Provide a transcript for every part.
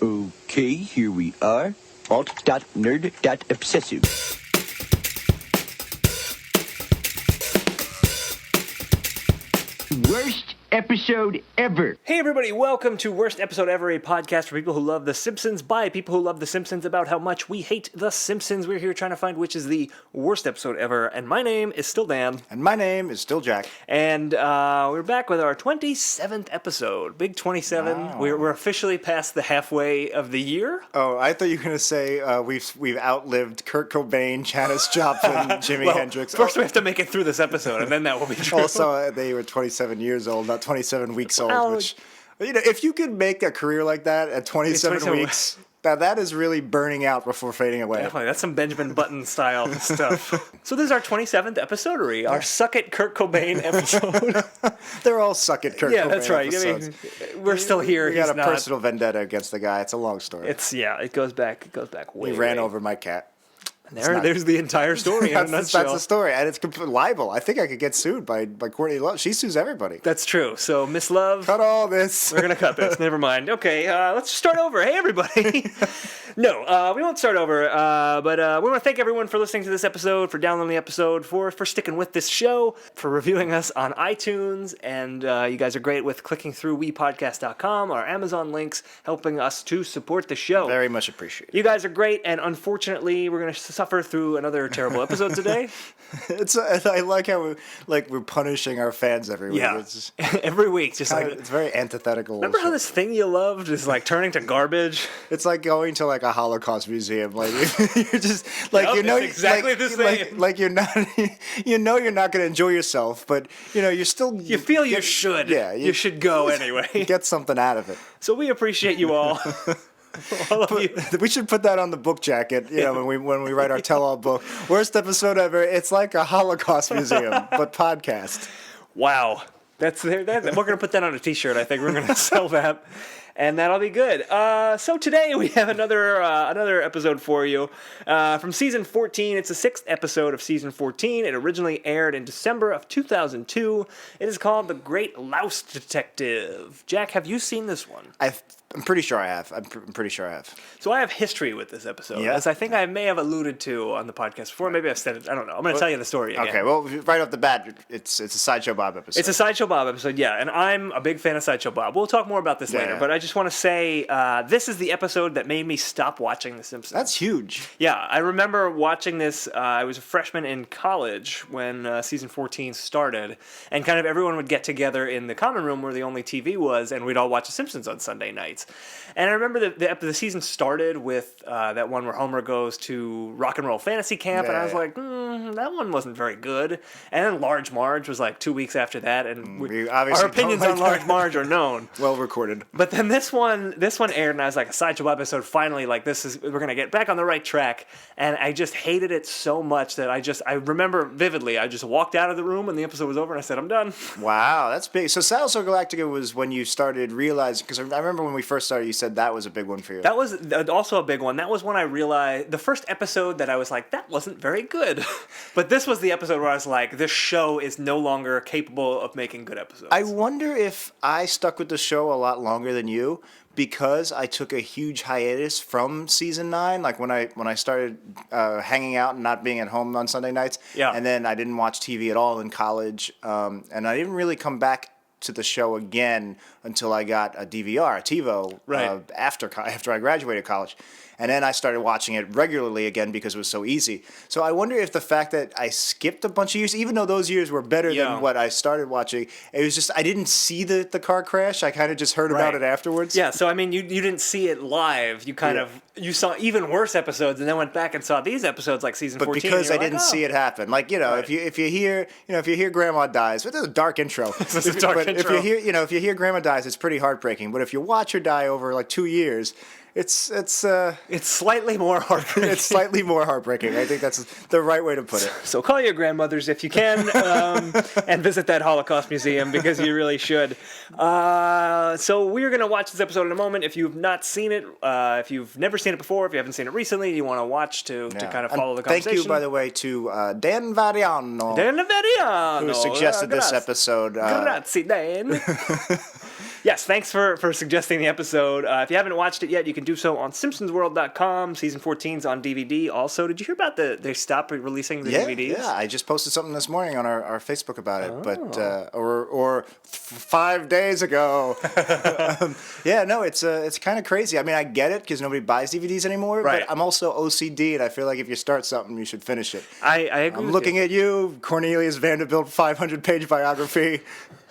Okay, here we are. Alt.nerd.obsessive. Worst episode ever. Hey everybody, welcome to Worst Episode Ever, a podcast for people who love The Simpsons by people who love The Simpsons about how much we hate The Simpsons. We're here trying to find which is the worst episode ever, and my name is still Dan. And my name is still Jack. And we're back with our 27th episode. Big 27. Wow. We're officially past the halfway of the year. Oh, I thought you were going to say we've outlived Kurt Cobain, Janis Joplin, Jimi Hendrix. First we have to make it through this episode, and then that will be true. Also, they were 27 years old, not 27 weeks old, Well, which, you know, if you could make a career like that at 27 weeks, that is really burning out before fading away. Definitely, that's some Benjamin Button style stuff. So this is our 27th episodery, our Suck It Kurt Cobain episode. They're all suck at Kurt Cobain. Yeah, that's right. Episodes. I mean, we're still here. We got He's a not. personal vendetta against the guy. It's a long story. It goes back way. He ran way. over my cat. There's the entire story in a nutshell. That's the story, and it's complete libel. I think I could get sued by Courtney Love. She sues everybody. That's true. So, Miss Love, Cut all this. we're gonna cut this. Never mind. Okay, let's start over. Hey, everybody. No, we won't start over. But we want to thank everyone for listening to this episode, for downloading the episode, for sticking with this show, for reviewing us on iTunes, and you guys are great with clicking through wepodcast.com, our Amazon links, helping us to support the show. Very much appreciated. You guys are great, and unfortunately, we're going to suffer through another terrible episode today. I like how we're punishing our fans every week. Yeah, It's every week, just like it's very antithetical. remember how this thing you loved is like turning to garbage. It's like going to like a Holocaust museum. Like you're just like Yep, you know it's exactly like, the same. Like you're not you're not going to enjoy yourself, but you know you're still You feel you should. Yeah, you should go anyway. get something out of it. So we appreciate you all. All of you. We should put that on the book jacket. You know, when we write our tell-all book. Worst episode ever. It's like a Holocaust museum, but podcast. Wow. We're gonna put that on a T-shirt. I think we're gonna sell that, and that'll be good. So today we have another episode for you from season 14. It's the 6th episode of season 14. It originally aired in December of 2002. It is called The Great Louse Detective. Jack, have you seen this one? I'm pretty sure I have. I'm pretty sure I have. So I have history with this episode, Yeah? as I think I may have alluded to on the podcast before. Maybe I've said it. I don't know. I'm going to tell you the story again. Okay, well, right off the bat, it's a Sideshow Bob episode. It's a Sideshow Bob episode, yeah, and I'm a big fan of Sideshow Bob. We'll talk more about this later, Yeah. but I just want to say this is the episode that made me stop watching The Simpsons. That's huge. Yeah, I remember watching this. I was a freshman in college when season 14 started, and kind of everyone would get together in the common room where the only TV was, and we'd all watch The Simpsons on Sunday nights. And I remember the season started with that one where Homer goes to rock and roll fantasy camp, and I was like, that one wasn't very good. And then Large Marge was like 2 weeks after that, and We obviously our opinions don't on like Large that. Marge are known. Well recorded. But then this one aired, and I was like, a Sideshow Bob episode, finally, like, we're gonna get back on the right track. And I just hated it so much that I remember vividly, I just walked out of the room when the episode was over, and I said, I'm done. Wow, that's big. So Battlestar Galactica was when you started realizing, because I remember when we first started, you said that was a big one for you. That was also a big one. That was when I realized, the first episode that I was like, that wasn't very good. But this was the episode where I was like, this show is no longer capable of making good episodes. I wonder if I stuck with the show a lot longer than you because I took a huge hiatus from season 9. Like when I started hanging out and not being at home on Sunday nights. Yeah. And then I didn't watch TV at all in college. And I didn't really come back to the show again until I got a DVR, a TiVo, Right. after I graduated college. And then I started watching it regularly again because it was so easy. So I wonder if the fact that I skipped a bunch of years, even though those years were better than what I started watching, it was just I didn't see the car crash. I kind of just heard about it afterwards. Yeah, so I mean, you didn't see it live. You kind of you saw even worse episodes, and then went back and saw these episodes like season 14. But because I didn't see it happen, like Right. if you hear Grandma dies, but this is a dark intro. This is a dark intro. If you hear Grandma dies, it's pretty heartbreaking. But if you watch her die over like 2 years, it's slightly more heartbreaking. it's slightly more heartbreaking. I think that's the right way to put it. So call your grandmothers if you can, and visit that Holocaust museum because you really should. So we're going to watch this episode in a moment. If you've not seen it, if you've never seen it before, if you haven't seen it recently, you want to watch to kind of follow the conversation. Thank you, by the way, to Dan Variano, Dan Variano, who suggested this episode. Grazie, Dan. Yes, thanks for suggesting the episode. If you haven't watched it yet, you can do so on simpsonsworld.com. Season 14's on DVD. Also, did you hear about they stopped releasing the DVDs? Yeah, I just posted something this morning on our Facebook about it, but or 5 days ago. Yeah, no, it's kind of crazy. I mean, I get it because nobody buys DVDs anymore, right. But I'm also OCD, and I feel like if you start something, you should finish it. I agree. I'm looking at you, Cornelius Vanderbilt, 500-page biography.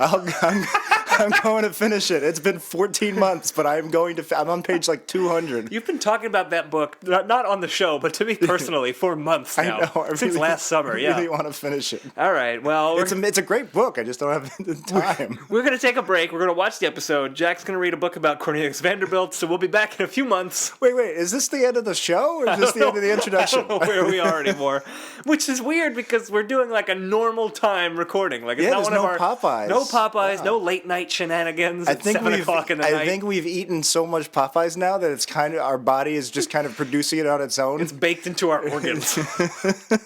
I'm going to finish it. It's been 14 months, but I'm on page like 200. You've been talking about that book, not on the show, but to me personally, for months now. I know. Since last summer, I really want to finish it. All right, well... It's a great book. I just don't have the time. We're going to take a break. We're going to watch the episode. Jack's going to read a book about Cornelius Vanderbilt, so we'll be back in a few months. Wait. Is this the end of the show, or is this the end of the introduction? I don't know where we are anymore. Which is weird, because we're doing like a normal time recording. Like, it's not one of our... Popeyes. No Popeyes, no late night shenanigans. I think 7 o'clock in the night. I think we've eaten so much Popeyes now that it's kind of, our body is just kind of producing it on its own. It's baked into our organs.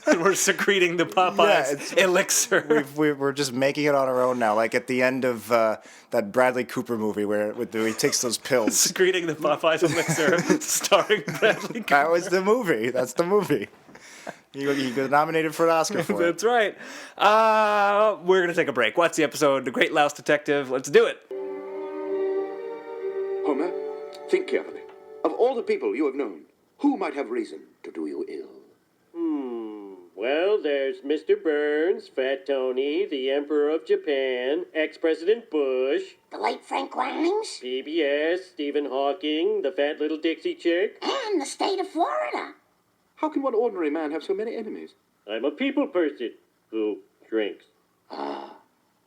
And we're secreting the Popeyes elixir. We're just making it on our own now, like at the end of that Bradley Cooper movie where he takes those pills. Secreting the Popeyes elixir, starring Bradley Cooper. That was the movie. That's the movie. He got nominated for an Oscar for it. That's right. We're going to take a break. Watch the episode, The Great Louse Detective. Let's do it. Homer, think carefully. Of all the people you have known, who might have reason to do you ill? Well, there's Mr. Burns, Fat Tony, the Emperor of Japan, ex-President Bush, The late Frank Grimes, PBS, Stephen Hawking, the fat little Dixie chick. and the state of Florida. How can one ordinary man have so many enemies? I'm a people person who drinks.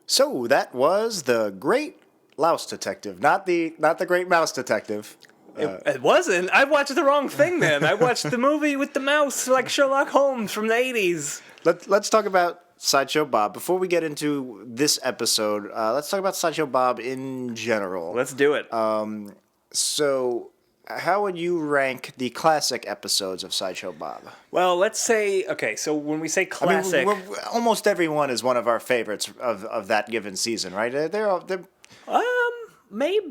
So that was The Great Louse Detective, not the Great Mouse Detective. It wasn't. I watched the wrong thing then. I watched the movie with the mouse, like Sherlock Holmes from the 80s. Let's talk about Sideshow Bob. Before we get into this episode, let's talk about Sideshow Bob in general. Let's do it. So, how would you rank the classic episodes of Sideshow Bob? Well, let's say, okay, so when we say classic... I mean, almost every one is one of our favorites of that given season, right? They're maybe.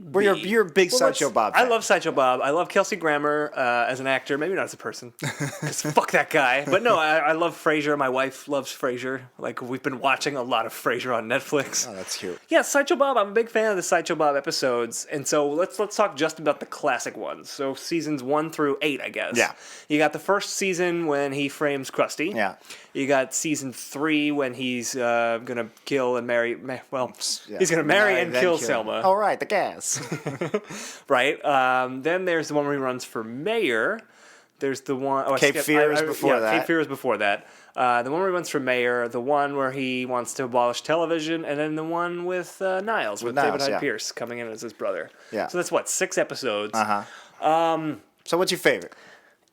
You're a big Sideshow Bob fan. I love Sideshow Bob. I love Kelsey Grammer as an actor. Maybe not as a person. Because fuck that guy. But no, I love Frasier. My wife loves Frasier. Like, we've been watching a lot of Frasier on Netflix. Oh, that's cute. Yeah, Sideshow Bob. I'm a big fan of the Sideshow Bob episodes. And so let's talk just about the classic ones. So seasons 1 through 8, I guess. Yeah. You got the first season when he frames Krusty. Yeah. You got season 3 when he's going to kill and marry... He's going to marry and kill Selma. All right, the gas. Right. Then there's the one where he runs for mayor. There's the one... Cape Fear is before that. Cape Fear is before that. The one where he runs for mayor. The one where he wants to abolish television. And then the one with Niles, with David Hyde Pierce coming in as his brother. Yeah. So that's 6 episodes. Uh-huh. So what's your favorite?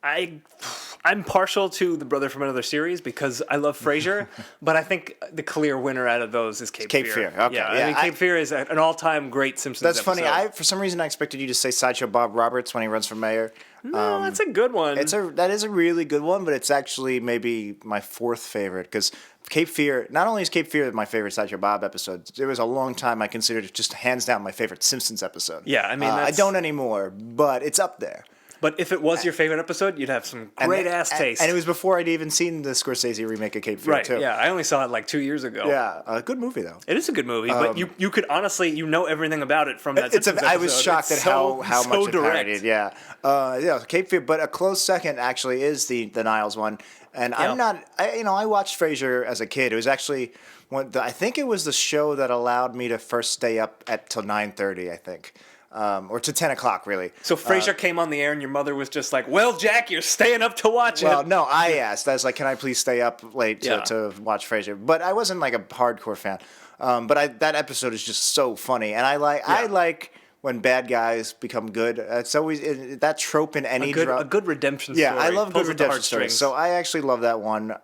I'm partial to the Brother from Another Series because I love Frasier, but I think the clear winner out of those is Cape Fear. Okay. Yeah, I mean, Cape Fear is an all-time great Simpsons That's episode. funny. For some reason, I expected you to say Sideshow Bob Roberts when he runs for mayor. No, that's a good one. That is a really good one, but it's actually maybe my 4th favorite because Cape Fear. Not only is Cape Fear my favorite Sideshow Bob episode, there was a long time I considered it just hands down my favorite Simpsons episode. Yeah, I mean, I don't anymore, but it's up there. But if it was your favorite episode, you'd have some great-ass taste. And it was before I'd even seen the Scorsese remake of Cape Fear, too. Right, yeah. I only saw it like 2 years ago. Yeah, good movie, though. It is a good movie, but you could honestly, everything about it from that Simpsons episode. I was shocked at how much it direct. parodied, yeah. Cape Fear, but a close second, actually, is the Niles one. And I'm not, I watched Frasier as a kid. It was actually, I think it was the show that allowed me to first stay up till 9:30, I think. Or to 10 o'clock, really. So Frasier came on the air and your mother was just like, well, Jack, you're staying up to watch it. Well, no, I asked. I was like, can I please stay up late to watch Frasier? But I wasn't like a hardcore fan. But that episode is just so funny. And I like when bad guys become good. It's always that trope in any drama. A good redemption story. Yeah, I love good redemption stories. So I actually love that one.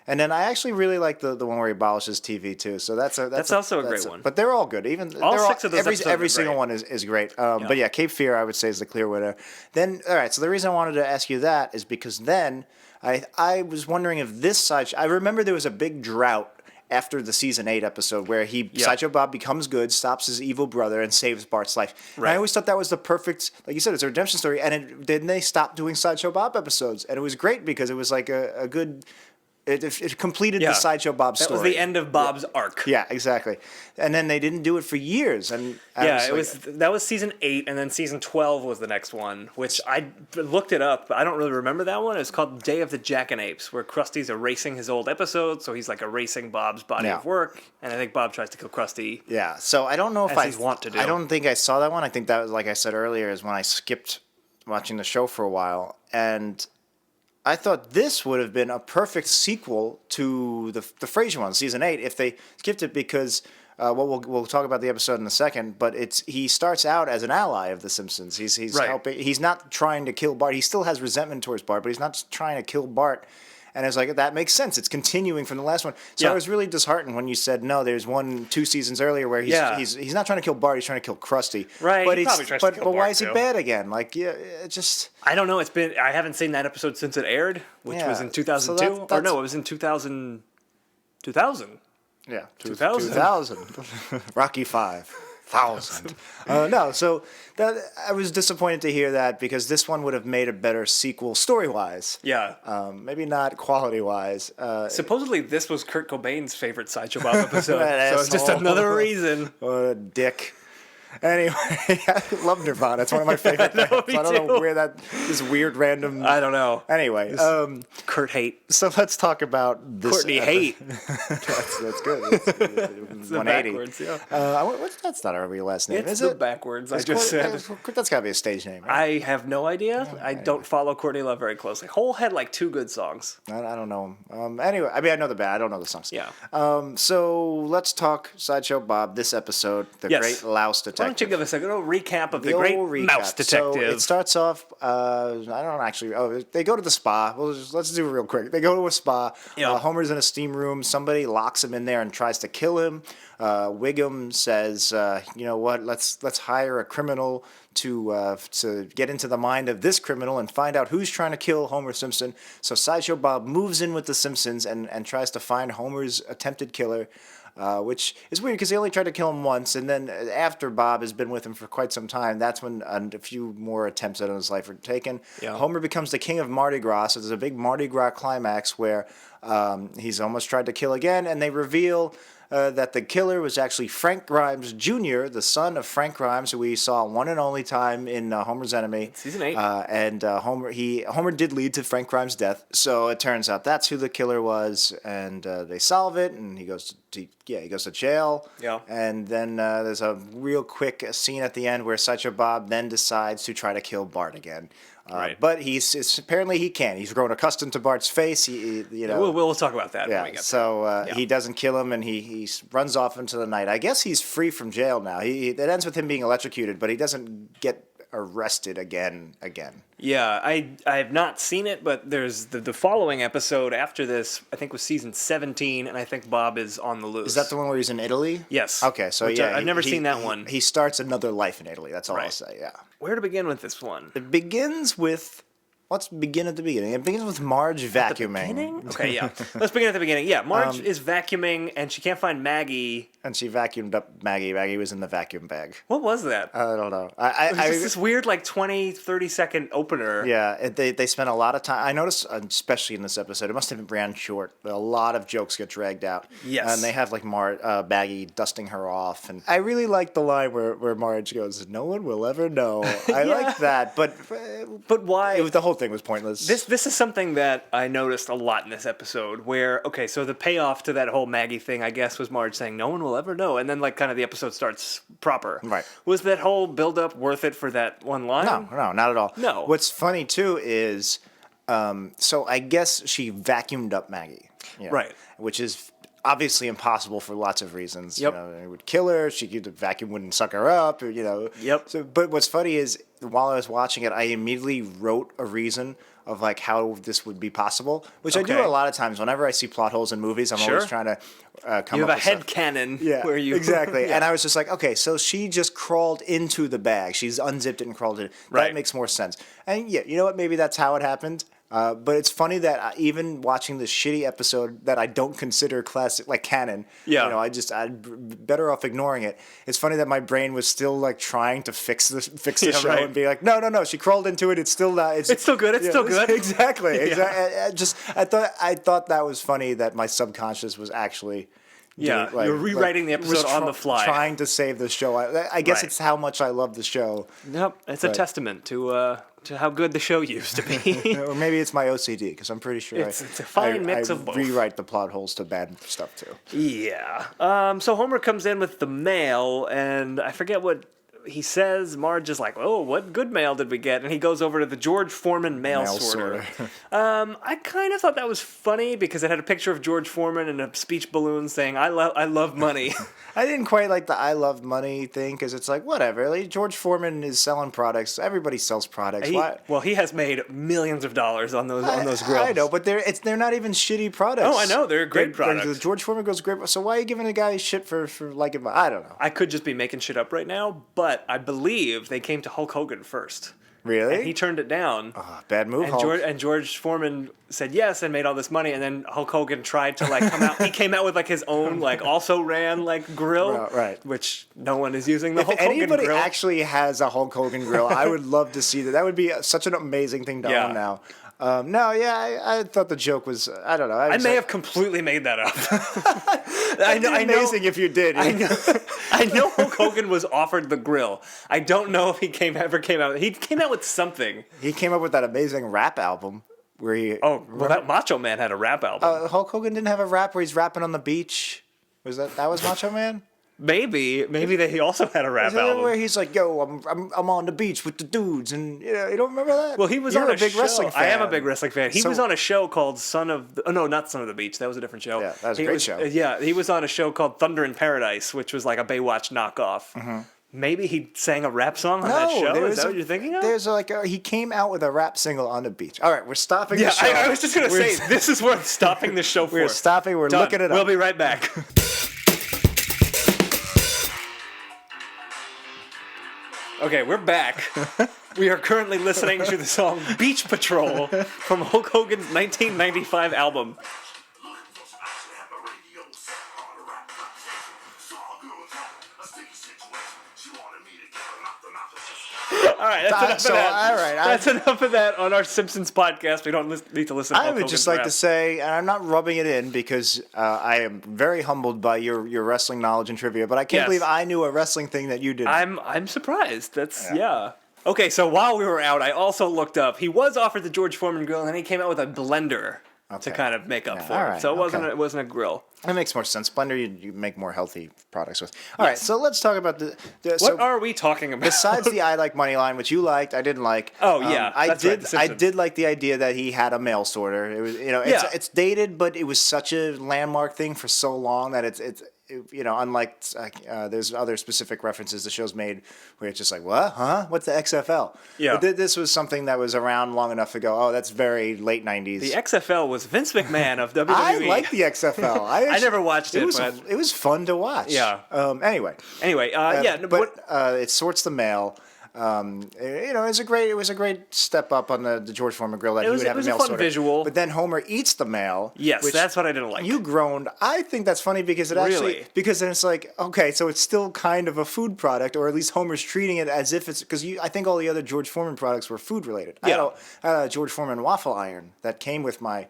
And then I actually really like the one where he abolishes TV too. So that's also a great one. But they're all good. Even all 6 of those episodes every single one is great. But yeah, Cape Fear I would say is the clear winner. Then all right. So the reason I wanted to ask you that is because then I was wondering if this side. I remember there was a big drought after the season 8 episode where Sideshow Bob becomes good, stops his evil brother, and saves Bart's life. Right. And I always thought that was the perfect, like you said, it's a redemption story. And then they stopped doing Sideshow Bob episodes, and it was great because it was like a good. It completed the Sideshow Bob story. That was the end of Bob's arc. Yeah, exactly. And then they didn't do it for years. And that was season 8, and then season 12 was the next one, which I looked it up. I don't really remember that one. It's called Day of the Jackanapes, where Krusty's erasing his old episodes, so he's like erasing Bob's body of work, and I think Bob tries to kill Krusty. Yeah, so I don't know if he's wont to do. I don't think I saw that one. I think that was, like I said earlier, is when I skipped watching the show for a while, and I thought this would have been a perfect sequel to the Frasier one, season 8, if they skipped it because, we'll talk about the episode in a second, but he starts out as an ally of the Simpsons. He's helping. He's not trying to kill Bart. He still has resentment towards Bart, but he's not trying to kill Bart. And it's like, that makes sense. It's continuing from the last one. So I was really disheartened when you said, no, there's 2 seasons earlier where he's not trying to kill Bart, he's trying to kill Krusty. Right. But, but why is it bad again? Like, it just... I don't know. I haven't seen that episode since it aired, which was in 2002. Or no, it was in 2000. 2000. Yeah. 2000. Rocky 5. 1000. No, so that I was disappointed to hear that because this one would have made a better sequel story-wise. Yeah. Maybe not quality-wise. Supposedly this was Kurt Cobain's favorite Sideshow Bob episode, so it's just another reason. What a dick. Anyway, I love Nirvana. It's one of my favorite bands. I don't know where this weird random... I don't know. Anyway. Kurt Hate. So let's talk about this... Courtney Hate. That's good. It's 180. Backwards, yeah. That's not our real last name, it's is it? Backwards, I just said. That's got to be a stage name, right? I have no idea. I don't follow Courtney Love very closely. Hole had like 2 good songs. I don't know him. Anyway, I mean, I know the band. I don't know the songs. Yeah. So let's talk Sideshow Bob, this episode, The Great Louse Detective. Why don't you give us a good old recap of the Great Louse Detective? So it starts off, I don't actually, they go to the spa. Let's do it real quick. They go to a spa. Yeah. Homer's in a steam room. Somebody locks him in there and tries to kill him. Wiggum says, you know what, let's hire a criminal to get into the mind of this criminal and find out who's trying to kill Homer Simpson. So Sideshow Bob moves in with the Simpsons and tries to find Homer's attempted killer. Which is weird because he only tried to kill him once, and then after Bob has been with him for quite some time, that's when a few more attempts at his life are taken. Yeah. Homer becomes the king of Mardi Gras, so there's a big Mardi Gras climax where he's almost tried to kill again, and they reveal that the killer was actually Frank Grimes Jr., the son of Frank Grimes, who we saw one and only time in Homer's Enemy. Season 8. And Homer did lead to Frank Grimes' death, so it turns out that's who the killer was, and they solve it, and he goes to jail. Yeah. And then there's a real quick scene at the end where Sideshow Bob then decides to try to kill Bart again. Right. But apparently he can. He's grown accustomed to Bart's face. We'll talk about that. Yeah. When we get So he doesn't kill him, and he runs off into the night. I guess he's free from jail now. It ends with him being electrocuted, but he doesn't get arrested again. Yeah, I have not seen it, but there's the following episode after this, I think was season 17, and I think Bob is on the loose. Is that the one where he's in Italy? Yes. Okay, so I've never seen that one. He starts another life in Italy, that's all I'll say, yeah. Where to begin with this one? It begins with... Let's begin at the beginning. It begins with Marge vacuuming. Okay, yeah. Let's begin at the beginning. Yeah, Marge is vacuuming, and she can't find Maggie. And she vacuumed up Maggie. Maggie was in the vacuum bag. What was that? I don't know. It was just this weird, 20, 30-second opener. Yeah, they spent a lot of time. I noticed, especially in this episode, it must have ran short. A lot of jokes get dragged out. Yes. And they have, Maggie dusting her off. And I really like the line where Marge goes, "No one will ever know." I like that, but why? The whole thing was pointless. This is something that I noticed a lot in this episode where, okay, so the payoff to that whole Maggie thing, I guess, was Marge saying, "No one will ever know," and then kind of the episode starts proper. Right. Was that whole build-up worth it for that one line? No, not at all. No. What's funny, too, is, so I guess she vacuumed up Maggie. Right. Which is obviously impossible for lots of reasons. Yep. It would kill her. The vacuum wouldn't suck her up. Yep. So, but what's funny is while I was watching it, I immediately wrote a reason of how this would be possible, which I do a lot of times. Whenever I see plot holes in movies, I'm always trying to come up with You have a head canon where you... Exactly. Yeah. And I was just like, okay, so she just crawled into the bag. She's unzipped it and crawled in. That makes more sense. And yeah, you know what? Maybe that's how it happened. But it's funny that even watching this shitty episode that I don't consider classic, like canon, Yeah. I'd better off ignoring it. It's funny that my brain was still like trying to fix the show right. and be like, no, she crawled into it. It's still not. It's still good. It's still good. Exactly. I thought that was funny that my subconscious was actually. Yeah, you're rewriting the episode on the fly. Trying to save the show. I guess Right. it's how much I love the show. Yep, it's a testament to how good the show used to be. Or maybe it's my OCD, because I'm pretty sure It's a fine mix of both. rewrite the plot holes to bad stuff, too. Yeah. So Homer comes in with the mail, and I forget what he says. Marge is like, "Oh, what good mail did we get?" And he goes over to the George Foreman mail sorter. I kind of thought that was funny because it had a picture of George Foreman and a speech balloon saying, I love money." I didn't quite like the I love money thing, because it's like, whatever. Like, George Foreman is selling products. Everybody sells products. Why? Well, he has made millions of dollars on those grills. I know, but they're not even shitty products. Oh, I know. They're great products. The George Foreman grills great. So why are you giving a guy shit for liking? I don't know. I could just be making shit up right now, but I believe they came to Hulk Hogan first. Really? And he turned it down. Bad move, Hulk. And George Foreman said yes and made all this money, and then Hulk Hogan tried to come out. He came out with his own also ran grill, right? Which no one is using the If Hulk Hogan anybody grill. actually has a Hulk Hogan grill, I would love to see that. That would be such an amazing thing to own now. I thought the joke was, I don't know. I may have completely made that up. I know. Amazing if you did. I know Hulk Hogan was offered the grill. I don't know if he ever came out. He came out with something. He came up with that amazing rap album where he. That Macho Man had a rap album. Hulk Hogan didn't have a rap where he's rapping on the beach. That was Macho Man? Maybe he also had a rap album Where he's like, "Yo, I'm on the beach with the dudes," and you don't remember that? Well, he was You're on a big wrestling fan. I am a big wrestling fan. He was on a show called not Son of the Beach. That was a different show. Yeah, that was a great show. Yeah, he was on a show called Thunder in Paradise, which was like a Baywatch knockoff. Mm-hmm. Maybe he sang a rap song on that show. Is that what you're thinking of? There's he came out with a rap single on the beach. All right, we're stopping the show. I was just gonna say this is worth stopping the show for. We're stopping. We're Done. looking it up. We'll be right back. Okay, we're back. We are currently listening to the song Beach Patrol from Hulk Hogan's 1995 album. All right, that's enough of that. That's enough of that on our Simpsons podcast. We don't need to listen to Hulk I would just like to say, and I'm not rubbing it in because I am very humbled by your wrestling knowledge and trivia, but I can't believe I knew a wrestling thing that you didn't. I'm surprised. Yeah. Okay, so while we were out, I also looked up. He was offered the George Foreman grill, and then he came out with a blender to kind of make up for it. So it wasn't a grill. That makes more sense. Blender, you make more healthy products with. All right, so let's talk about what are we talking about? Besides the I like money line, which you liked, I didn't like. Oh yeah, I did like the idea that he had a mail sorter. It was it's dated, but it was such a landmark thing for so long that it's unlike there's other specific references the show's made where it's just like, what? Huh? What's the XFL? Yeah. But this was something that was around long enough to go, oh, that's very late 90s. The XFL was Vince McMahon of WWE. I like the XFL. I never watched it. It was fun to watch. Yeah. Anyway. It sorts the mail. It was a great step up on the George Foreman grill that he would have a mail sorter. It was a fun visual. But then Homer eats the mail. Yes, that's what I didn't like. You groaned. I think that's funny because because then it's like, okay, so it's still kind of a food product, or at least Homer's treating it as if it's, because I think all the other George Foreman products were food related. Yeah. I had a George Foreman waffle iron that came with my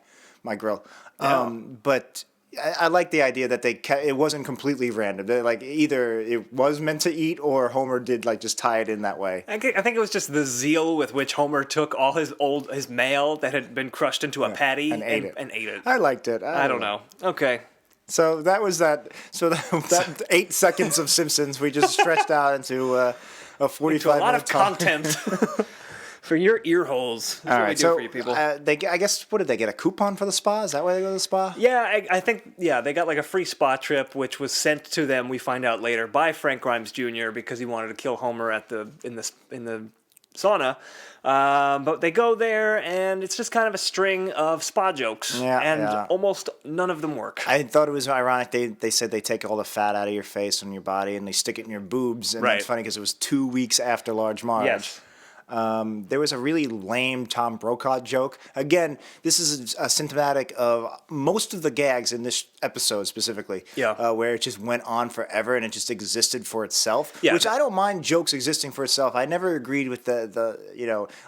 grill. But I like the idea that it wasn't completely random. Either it was meant to eat or Homer did just tie it in that way. I think it was just the zeal with which Homer took all his mail that had been crushed into a patty and ate it. I liked it. I don't know. Okay. So that was that. So that 8 seconds of Simpsons we just stretched out into a 45 a lot of content. For your ear holes. That's what we do for you people. I guess, what did they get? A coupon for the spa? Is that why they go to the spa? Yeah, I think, they got a free spa trip, which was sent to them, we find out later, by Frank Grimes Jr. because he wanted to kill Homer in the sauna. But they go there, and it's just kind of a string of spa jokes. Almost none of them work. I thought it was ironic. They said they take all the fat out of your face and your body, and they stick it in your boobs. And It's funny because it was 2 weeks after Large Marge. Yes. There was a really lame Tom Brokaw joke. Again, this is symptomatic of most of the gags in this episode specifically, where it just went on forever and it just existed for itself, which I don't mind jokes existing for itself. I never agreed with the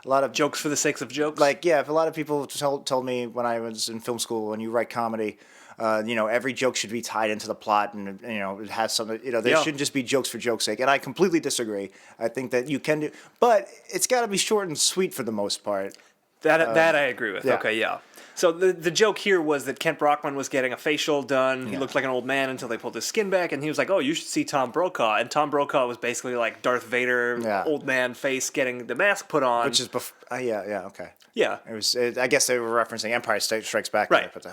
a lot of jokes for the sake of jokes. Like, if a lot of people told me when I was in film school, when you write comedy, every joke should be tied into the plot, and it has something. There shouldn't just be jokes for joke's sake. And I completely disagree. I think that you can do, but it's got to be short and sweet for the most part. That I agree with. Yeah. Okay, yeah. So the joke here was that Kent Brockman was getting a facial done. He looked like an old man until they pulled his skin back, and he was like, "Oh, you should see Tom Brokaw." And Tom Brokaw was basically like Darth Vader, old man face, getting the mask put on. Which is okay. Yeah, it was. I guess they were referencing Empire Strikes Back, right? But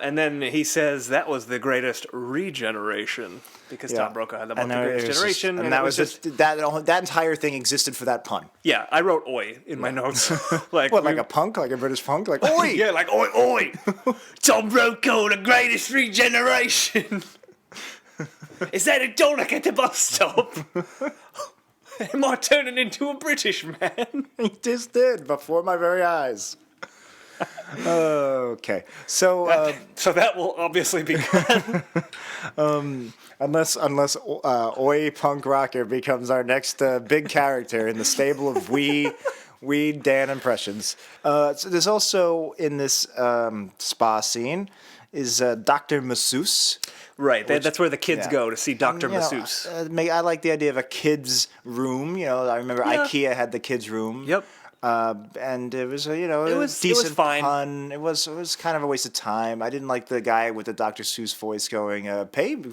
and then he says that was the greatest regeneration because Tom Brokaw had the monkey greatest generation, and that was just that entire thing existed for that pun. Yeah, I wrote "oi" in my notes. Like a punk, like a British punk, like oi. Yeah, like oi oi. Tom Brokaw, the greatest regeneration. Is that a donut at the bus stop? Am I turning into a British man? He just did before my very eyes. Okay, so that will obviously be good. Unless Oi Punk Rocker becomes our next big character in the stable of we Dan impressions. So there's also in this spa scene is Dr. Masseuse. Right, that's where the kids go to see Dr. Masseuse. I like the idea of a kids' room. I remember IKEA had the kids' room. Yep. And it was it was decent fine. Fun. It was kind of a waste of time. I didn't like the guy with the Dr. Seuss voice going,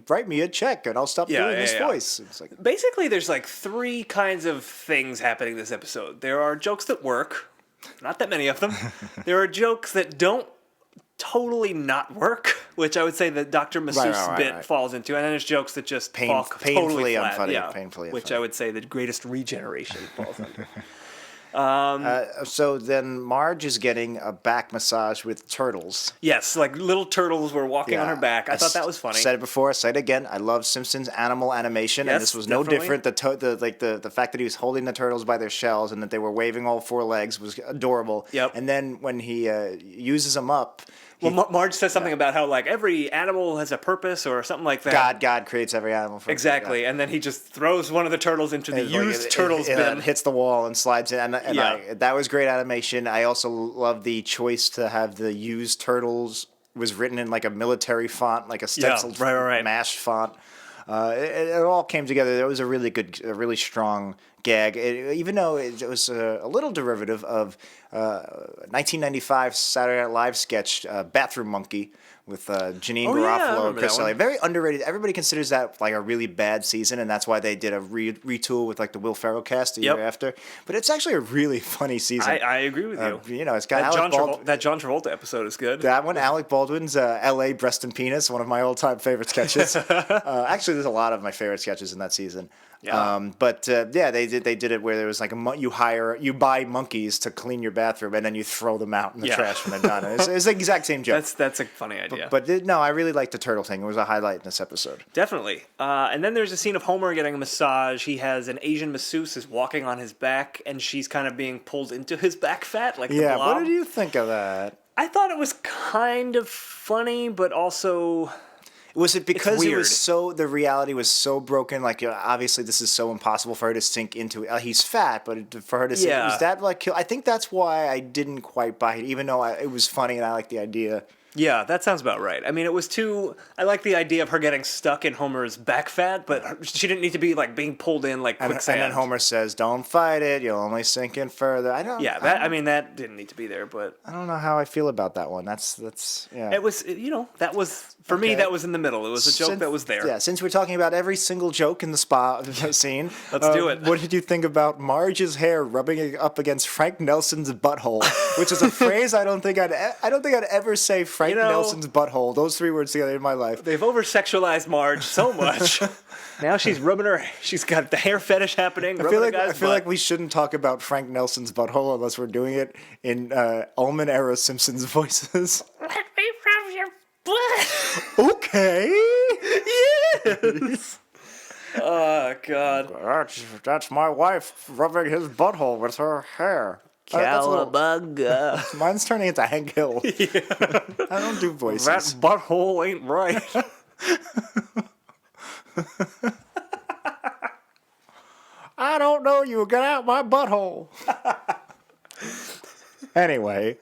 write me a check and I'll stop doing this voice. It's like, basically, there's like three kinds of things happening this episode. There are jokes that work, not that many of them. There are jokes that don't totally not work, which I would say the Dr. Masseuse bit falls into, and then there's jokes that just fall totally flat, unfunny, painfully which unfunny. I would say the greatest regeneration falls under. So then Marge is getting a back massage with turtles. Yes, like little turtles were walking on her back. I thought that was funny. Said it before, said it again. I love Simpsons animal animation, and this was no different. The fact that he was holding the turtles by their shells and that they were waving all four legs was adorable. Yep. And then when he uses them up. Marge says something about how like every animal has a purpose or something like that. God creates every animal. Exactly, and then he just throws one of the turtles into the used turtles bin. It hits the wall and slides in, that was great animation. I also love the choice to have the used turtles was written in like a military font, like a stenciled MASH font. It all came together. It was a really strong gag, even though it was a little derivative of 1995 Saturday Night Live sketch Bathroom Monkey with Janine Garofalo and Chris Elliott. Very underrated. Everybody considers that like a really bad season, and that's why they did a retool with like the Will Ferrell cast the year after. But it's actually a really funny season. I agree with you. It's got that John Travolta episode is good. That one, Alec Baldwin's L.A. Breast and Penis, one of my all-time favorite sketches. Actually, there's a lot of my favorite sketches in that season. Yeah. They did it where there was like you buy monkeys to clean your bathroom and then you throw them out in the trash when they're done. It's the exact same joke. That's a funny idea. But I really liked the turtle thing. It was a highlight in this episode. Definitely. And then there's a scene of Homer getting a massage. He has an Asian masseuse is walking on his back, and she's kind of being pulled into his back fat like the blob. What did you think of that? I thought it was kind of funny, but also. Was it because it was the reality was so broken? Like, obviously, this is so impossible for her to sink into it. He's fat, but for her to sink, was that like? I think that's why I didn't quite buy it, even though it was funny and I liked the idea. Yeah, that sounds about right. I mean, it was I like the idea of her getting stuck in Homer's back fat, but she didn't need to be like being pulled in like quicksand. And then Homer says, "Don't fight it; you'll only sink in further." That didn't need to be there, but I don't know how I feel about that one. That's yeah. It was that was for me. That was in the middle. It was a joke that was there. Yeah, since we're talking about every single joke in the spa scene, let's do it. What did you think about Marge's hair rubbing up against Frank Nelson's butthole? Which is a phrase I don't think I'd ever say. Frank Nelson's butthole. Those three words together in my life. They've over-sexualized Marge so much. Now she's rubbing her. She's got the hair fetish happening. I feel like we shouldn't talk about Frank Nelson's butthole unless we're doing it in Ullman era Simpsons voices. Let me rub your butt. Okay. Yes. Oh, God. That's my wife rubbing his butthole with her hair. Cowabunga. Mine's turning into Hank Hill. I don't do voices. That butthole ain't right. I don't know you. Get out my butthole. Anyway,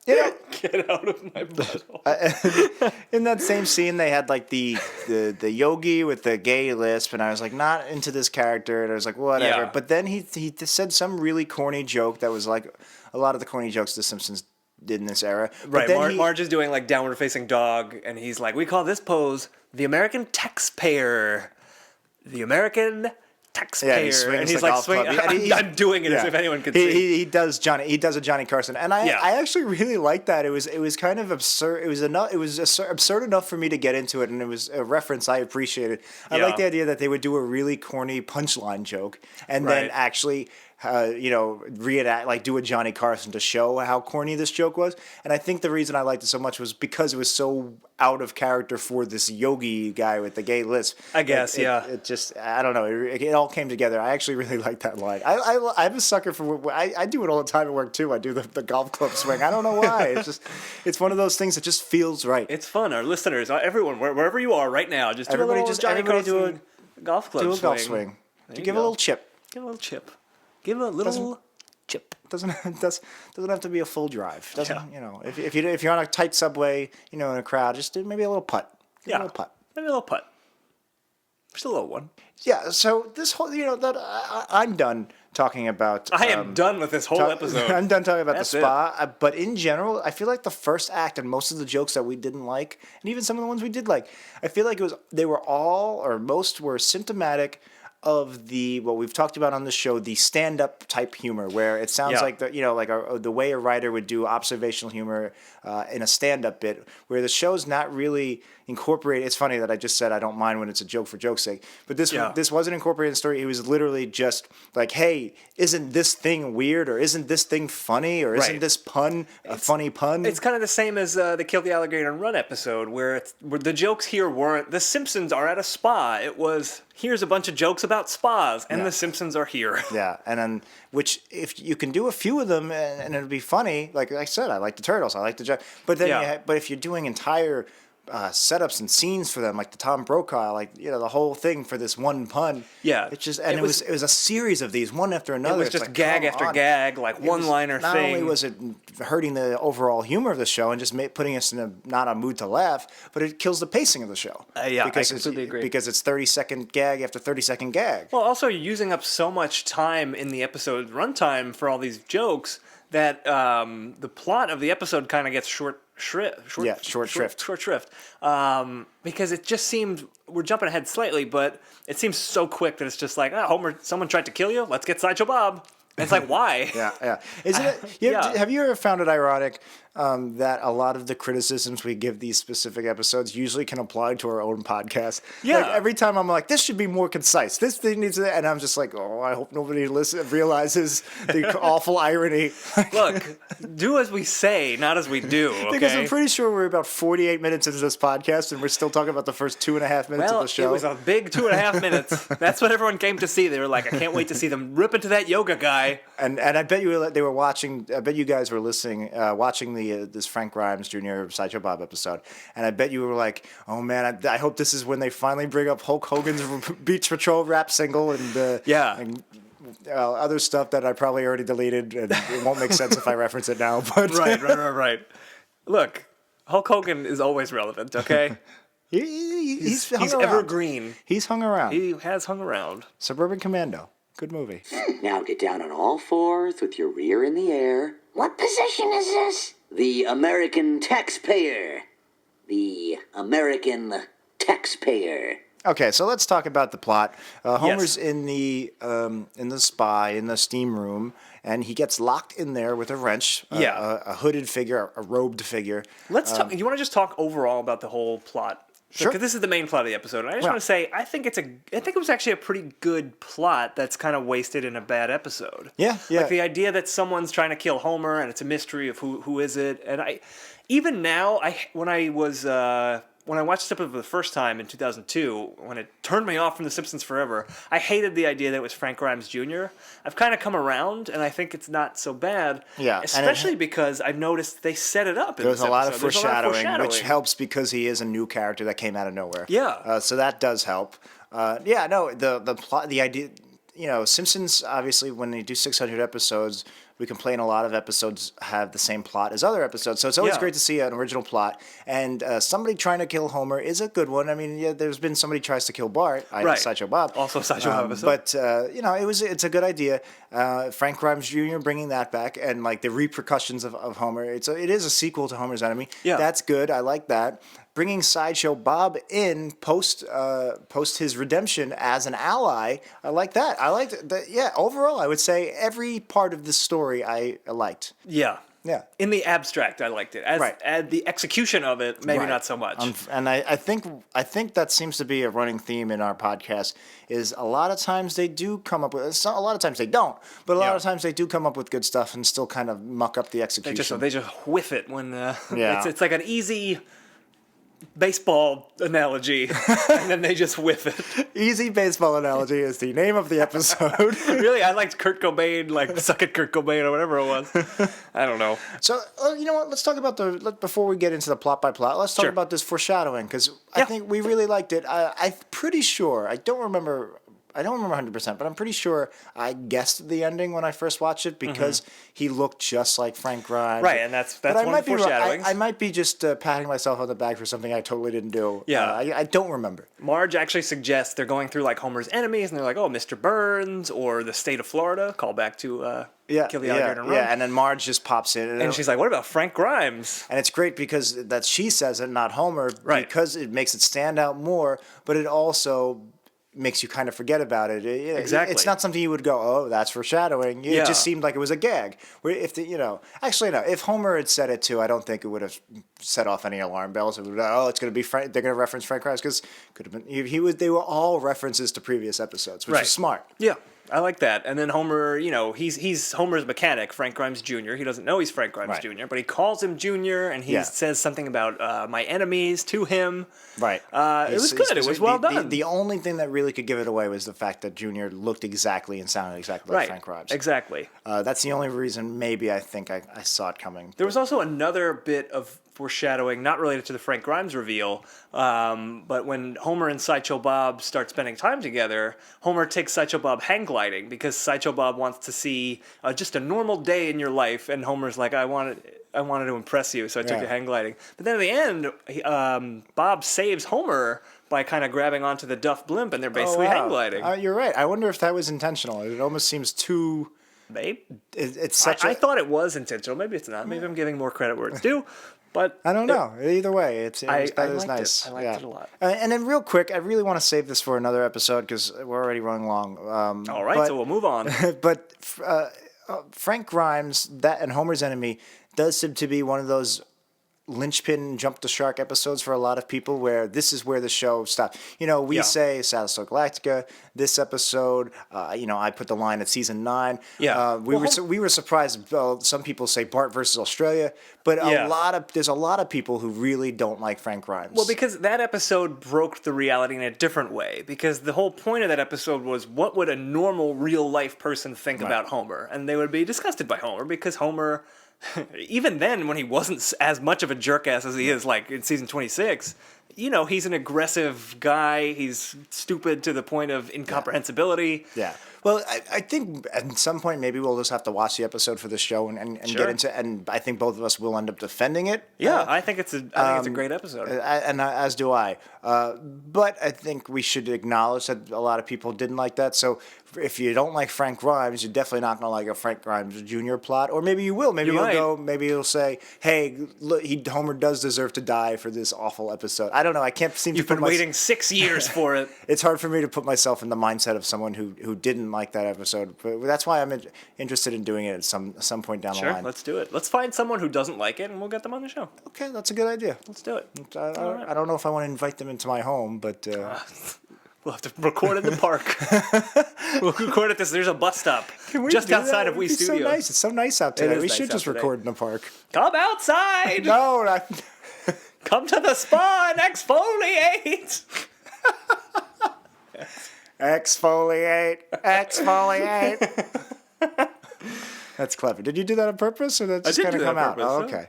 Get out of my butthole. in that same scene, they had like the yogi with the gay lisp, and I was like not into this character, and I was like whatever. Yeah. But then he said some really corny joke that was like a lot of the corny jokes The Simpsons did in this era. Right, But then Marge is doing like downward facing dog, and he's like, we call this pose the American taxpayer. The American taxpayer. he swings and he's the like, golf club. I'm doing it as if anyone could see. He does a Johnny Carson, and I actually really liked that. It was kind of absurd. It was absurd enough for me to get into it, and it was a reference I appreciated. I like the idea that they would do a really corny punchline joke and then actually reenact, like do a Johnny Carson to show how corny this joke was. And I think the reason I liked it so much was because it was so out of character for this yogi guy with the gay lisp. I guess, It just, I don't know. It all came together. I actually really like that line. I'm a sucker for, I do it all the time at work too. I do the golf club swing. I don't know why. It's one of those things that just feels right. It's fun. Our listeners, everyone, wherever you are right now, just do a little Johnny Carson golf club do a swing. golf swing. Give a little chip. Give a little chip. Give a little chip. Doesn't have to be a full drive. If you're on a tight subway, in a crowd, just do maybe a little putt. Give a little putt. Maybe a little putt. Just a little one. Yeah. So this whole, I'm done talking about. I am done with this whole episode. I'm done talking about That's the spa. But in general, I feel like the first act and most of the jokes that we didn't like, and even some of the ones we did like, I feel like they were all or most were symptomatic of what we've talked about on the show, the stand-up type humor, where it sounds like the way a writer would do observational humor in a stand-up bit, where the show's not really incorporated. It's funny that I just said I don't mind when it's a joke for joke's sake, but this wasn't incorporated in the story. It was literally just like, hey, isn't this thing weird, or isn't this thing funny, or isn't this pun a funny pun? It's kind of the same as the Kill the Alligator and Run episode, where the jokes here weren't the Simpsons are at a spa. It was, here's a bunch of jokes about spas, and the Simpsons are here. Yeah, and then which if you can do a few of them and it'll be funny. Like I said, I like the Turtles, I like the joke, but then but if you're doing entire setups and scenes for them, like the Tom Brokaw, the whole thing for this one pun. Yeah, it was a series of these, one after another. It was just gag after gag, like one-liner thing. Not only was it hurting the overall humor of the show and just putting us in not a mood to laugh, but it kills the pacing of the show. Because I completely agree. Because it's 30-second gag after 30-second gag. Well, also you're using up so much time in the episode runtime for all these jokes that the plot of the episode kind of gets short shrift. Because it just seemed, we're jumping ahead slightly, but it seems so quick that it's just like, Homer, someone tried to kill you, let's get Sideshow Bob. And it's like, why? Yeah. Isn't it? Have you ever found it ironic that a lot of the criticisms we give these specific episodes usually can apply to our own podcast? Yeah. Like every time I'm like, this should be more concise. This thing needs to, and I'm just like, oh, I hope nobody realizes the awful irony. Look, do as we say, not as we do. Okay? Because I'm pretty sure we're about 48 minutes into this podcast, and we're still talking about the first 2.5 minutes of the show. It was a big 2.5 minutes. That's what everyone came to see. They were like, I can't wait to see them rip into that yoga guy. And I bet they were watching. I bet you guys were listening, watching this Frank Grimes Jr. Sideshow Bob episode. And I bet you were like, "Oh man, I hope this is when they finally bring up Hulk Hogan's Beach Patrol rap single and other stuff that I probably already deleted, and it won't make sense if I reference it now." But right. Look, Hulk Hogan is always relevant. Okay. He's evergreen. He's hung around. He has hung around. Suburban Commando. Good movie. Now get down on all fours with your rear in the air. What position is this? The American taxpayer. The American taxpayer. Okay, so let's talk about the plot. Homer's in the spa, in the steam room, and he gets locked in there with a wrench. A hooded figure, a robed figure. Let's talk. You want to just talk overall about the whole plot? Sure. Because this is the main plot of the episode. And I just want to say, I think it was actually a pretty good plot that's kind of wasted in a bad episode. Yeah. Like the idea that someone's trying to kill Homer and it's a mystery of who is it. And even now, when I was when I watched it for the first time in 2002, when it turned me off from The Simpsons forever, I hated the idea that it was Frank Grimes Jr. I've kind of come around, and I think it's not so bad. Yeah, especially because I've noticed they set it up. There's a lot of foreshadowing, which helps because he is a new character that came out of nowhere. Yeah. So that does help. The plot, the idea. Simpsons, obviously, when they do 600 episodes, we complain a lot of episodes have the same plot as other episodes. So it's always great to see an original plot. And somebody trying to kill Homer is a good one. I mean, there's been somebody tries to kill Bart. Sideshow Bob. Also Sideshow Bob episode. But, it's a good idea. Frank Grimes Jr. bringing that back and, like, the repercussions of Homer. It is a sequel to Homer's Enemy. Yeah. That's good. I like that. Bringing Sideshow Bob in post his redemption as an ally, I like that. I liked that. Yeah, overall, I would say every part of this story I liked. Yeah. Yeah. In the abstract, I liked it. As the execution of it, maybe not so much. And I think that seems to be a running theme in our podcast. Is a lot of times they do come up with. A lot of times they don't, but a lot of times they do come up with good stuff and still kind of muck up the execution. They just whiff it when. It's like an easy baseball analogy, and then they just whiff it. Easy baseball analogy is the name of the episode. Really, I liked Kurt Cobain, like Suck It Kurt Cobain or whatever it was. I don't know. So, you know what? Let's talk about before we get into the plot by plot, let's talk about this foreshadowing, because I think we really liked it. I'm pretty sure, I don't remember 100%, but I'm pretty sure I guessed the ending when I first watched it because he looked just like Frank Grimes. Right, and that's one of the foreshadowings. I might be just patting myself on the back for something I totally didn't do. Yeah. I don't remember. Marge actually suggests they're going through like Homer's enemies, and they're like, oh, Mr. Burns or the state of Florida. Call back to Kill the Alligator and Run. Yeah, and then Marge just pops in. And she's like, what about Frank Grimes? And it's great because that she says it, not Homer, because it makes it stand out more, but it also makes you kind of forget about it. Exactly. It's not something you would go, oh, that's foreshadowing. It just seemed like it was a gag. Where actually no, if Homer had said it too, I don't think it would have set off any alarm bells. It would it's going to be Frank. They're going to reference Frank Grimes because could have been. They were all references to previous episodes, which is smart. Yeah. I like that. And then Homer, he's Homer's mechanic, Frank Grimes Jr. He doesn't know he's Frank Grimes Jr., but he calls him Jr., and he says something about my enemies to him. Right. It was good. It was well done. The only thing that really could give it away was the fact that Jr. looked exactly and sounded exactly like Frank Grimes. Exactly. That's the only reason maybe I think I saw it coming. There was also another bit of foreshadowing, not related to the Frank Grimes reveal, but when Homer and Sideshow Bob start spending time together, Homer takes Sideshow Bob hang gliding because Sideshow Bob wants to see just a normal day in your life, and Homer's like, I wanted to impress you, so I took you hang gliding. But then at the end, Bob saves Homer by kind of grabbing onto the Duff blimp, and they're basically hang gliding. You're right. I wonder if that was intentional. It almost seems too... Maybe. It's such I thought it was intentional. Maybe it's not. Maybe I'm giving more credit where it's due. But I don't know. Either way, that is nice. I liked it a lot. And then real quick, I really want to save this for another episode because we're already running long. All right, so we'll move on. But Frank Grimes, that and Homer's Enemy, does seem to be one of those linchpin jump the shark episodes for a lot of people where this is where the show stops. We say Battlestar Galactica, this episode, I put the line at season 9. Yeah. We were surprised. Some people say Bart versus Australia, but there's a lot of people who really don't like Frank Grimes. Well, because that episode broke the reality in a different way. Because the whole point of that episode was, what would a normal real life person think about Homer? And they would be disgusted by Homer because Homer, even then, when he wasn't as much of a jerk-ass as he is, like, in season 26, he's an aggressive guy. He's stupid to the point of incomprehensibility. Yeah. Well, I think at some point maybe we'll just have to watch the episode for the show and get into, and I think both of us will end up defending it. Yeah, I think it's a great episode. And as do I. But I think we should acknowledge that a lot of people didn't like that. So if you don't like Frank Grimes, you're definitely not going to like a Frank Grimes Jr. plot. Or maybe you will. Maybe you'll say, hey, look, Homer does deserve to die for this awful episode. I don't know. I can't seem to You've been waiting 6 years for it. It's hard for me to put myself in the mindset of someone who didn't like that episode. But that's why I'm interested in doing it at some point down the line. Sure, let's do it. Let's find someone who doesn't like it, and we'll get them on the show. Okay, that's a good idea. Let's do it. I don't know if I want to invite them into my home, but... We'll have to record in the park. We'll record at this. There's a bus stop just outside of We Studios. So nice. It's so nice out today. We should just record in the park. Come outside. No, Come to the spa and exfoliate. Exfoliate. That's clever. Did you do that on purpose, or that just kind of come out? Oh, okay.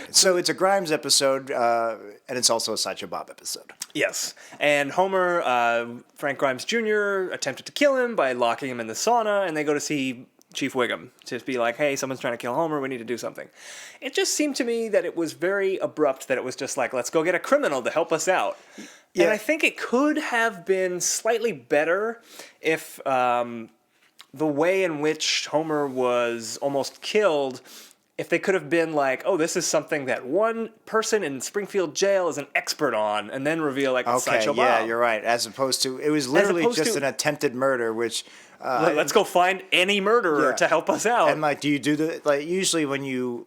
So it's a Grimes episode, and it's also a Sideshow Bob episode. Yes. And Homer, Frank Grimes Jr., attempted to kill him by locking him in the sauna, and they go to see Chief Wiggum to be like, hey, someone's trying to kill Homer, we need to do something. It just seemed to me that it was very abrupt, that it was just like, let's go get a criminal to help us out. Yeah. And I think it could have been slightly better if the way in which Homer was almost killed, if they could have been like, oh, this is something that one person in Springfield jail is an expert on, and then reveal like it's Sideshow Bob. Yeah, you're right. As opposed to, it was literally just an attempted murder, which... let's go find any murderer to help us out. And like, do you do the like? Usually, when you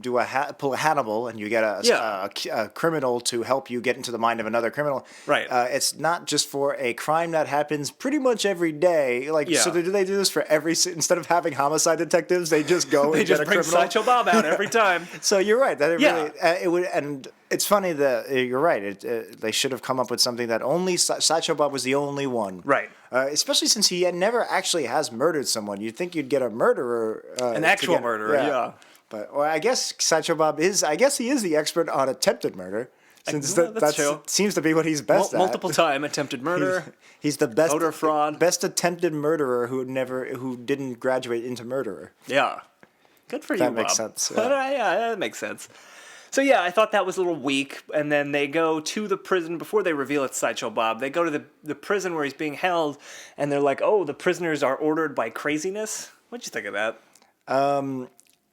do pull a Hannibal and you get a criminal to help you get into the mind of another criminal, right? It's not just for a crime that happens pretty much every day. Like, so do they do this for every? Instead of having homicide detectives, they just go. They and just get a bring criminal. Sideshow Bob out every time. So you're right. That really it would and. It's funny that you're right. They should have come up with something that only Sideshow Bob was the only one. Right. Especially since he never actually has murdered someone. You'd think you'd get a murderer. An actual murderer, yeah. But I guess Sideshow Bob is. I guess he is the expert on attempted murder. Since that seems to be what he's best at. Multiple time attempted murder. He's the best voter fraud. Best attempted murderer who didn't graduate into murderer. Yeah. Good for you, Bob. That makes sense. Yeah, that makes sense. So yeah, I thought that was a little weak, and then they go to the prison, before they reveal it's Sideshow Bob, they go to the prison where he's being held, and they're like, oh, the prisoners are ordered by craziness? What'd you think of that?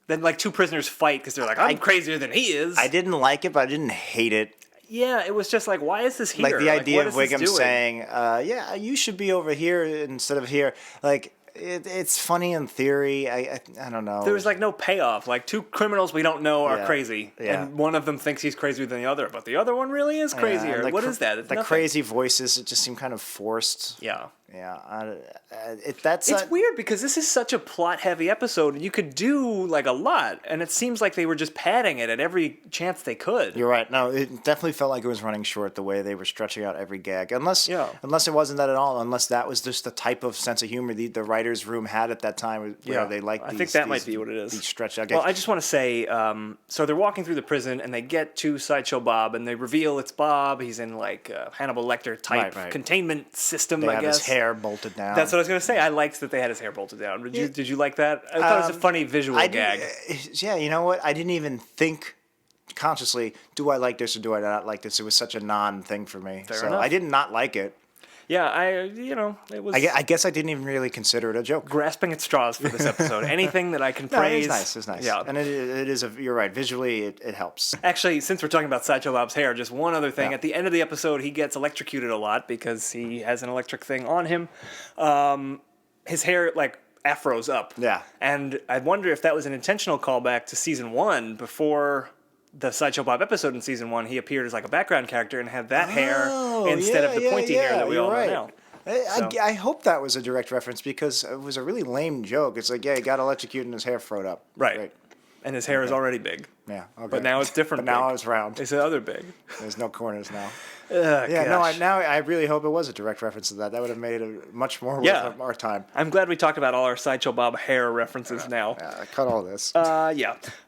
Then like two prisoners fight, because they're like, I'm crazier than he is. I didn't like it, but I didn't hate it. Yeah, it was just like, why is this here? Like the idea of Wiggum saying, yeah, you should be over here instead of here. Like... It's funny in theory. I don't know. There was like no payoff. Like two criminals we don't know are crazy, and one of them thinks he's crazier than the other, but the other one really is crazier. What is that? It's the nothing. Crazy voices. It just seemed kind of forced. Yeah. Yeah. It's weird because this is such a plot-heavy episode, and you could do like a lot, and it seems like they were just padding it at every chance they could. You're right. No, it definitely felt like it was running short the way they were stretching out every gag. Unless it wasn't that at all. Unless that was just the type of sense of humor the writers' room had at that time. Where they liked. I think that might be what it is. These stretched out gags. Well, I just want to say, so they're walking through the prison, and they get to Sideshow Bob, and they reveal it's Bob. He's in like Hannibal Lecter type containment system. They I have guess his hair bolted down. That's what I was going to say. I liked that they had his hair bolted down. Did you like that? I thought it was a funny visual gag. Yeah, you know what? I didn't even think consciously, do I like this or do I not like this? It was such a non-thing for me. Fair enough. I did not like it. Yeah, it was... I guess I didn't even really consider it a joke. Grasping at straws for this episode. Anything that I can praise. It's nice. Yeah. And it is, you're right, visually it helps. Actually, since we're talking about Sideshow Bob's hair, just one other thing. Yeah. At the end of the episode, he gets electrocuted a lot because he has an electric thing on him. His hair, like, afros up. Yeah. And I wonder if that was an intentional callback to season 1 before... the Sideshow Bob episode in season 1, he appeared as like a background character and had that hair instead of the pointy hair that we all know now. I hope that was a direct reference because it was a really lame joke. It's like, he got electrocuted and his hair froed up. Right. And his hair is already big. Yeah. Okay. But now it's different. But now it's round. It's the other big. There's no corners now. Gosh. I really hope it was a direct reference to that. That would have made it much more worth our time. I'm glad we talked about all our Sideshow Bob hair references now. Yeah, cut all this.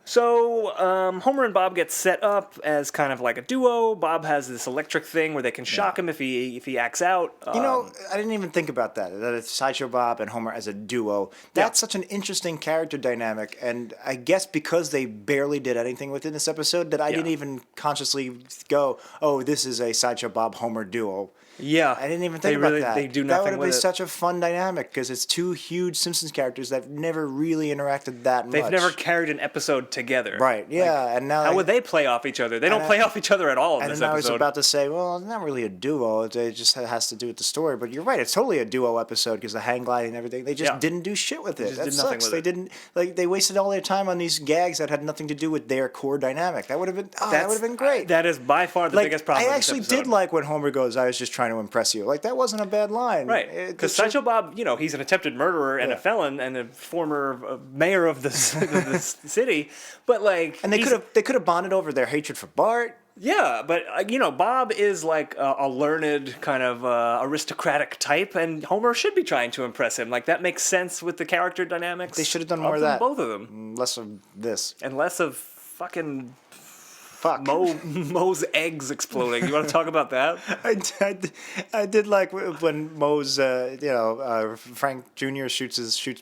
So Homer and Bob get set up as kind of like a duo. Bob has this electric thing where they can shock him if he acts out. I didn't even think about that it's Sideshow Bob and Homer as a duo. That's such an interesting character dynamic, and I guess because they barely did anything within this episode that I didn't even consciously go, oh, this is a Sideshow Bob Homer duo. Yeah. I didn't even think about that. They do nothing that would have been with it. such a fun dynamic because it's two huge Simpsons characters that never really interacted that much. They've never carried an episode together. Right, yeah. And now how would they play off each other? They don't play off each other at all in this episode. And I was about to say, well, it's not really a duo. It just has to do with the story. But you're right. It's totally a duo episode because the hang gliding and everything. They just didn't do shit with it. That sucks. They didn't they wasted all their time on these gags that had nothing to do with their core dynamic. That would have been great. That is by far the biggest problem. I actually did like when Homer goes, I was just trying trying to impress you. Like, that wasn't a bad line. Right. Because Sideshow Bob, he's an attempted murderer and a felon and a former mayor of the city. But, like... And they could have bonded over their hatred for Bart. Yeah, but, Bob is like a learned kind of aristocratic type, and Homer should be trying to impress him. Like, that makes sense with the character dynamics. They should have done more of that. Both of them. Less of this. And less of fucking... Fuck. Moe's eggs exploding. You want to talk about that? I did like when Moe's, Frank Jr.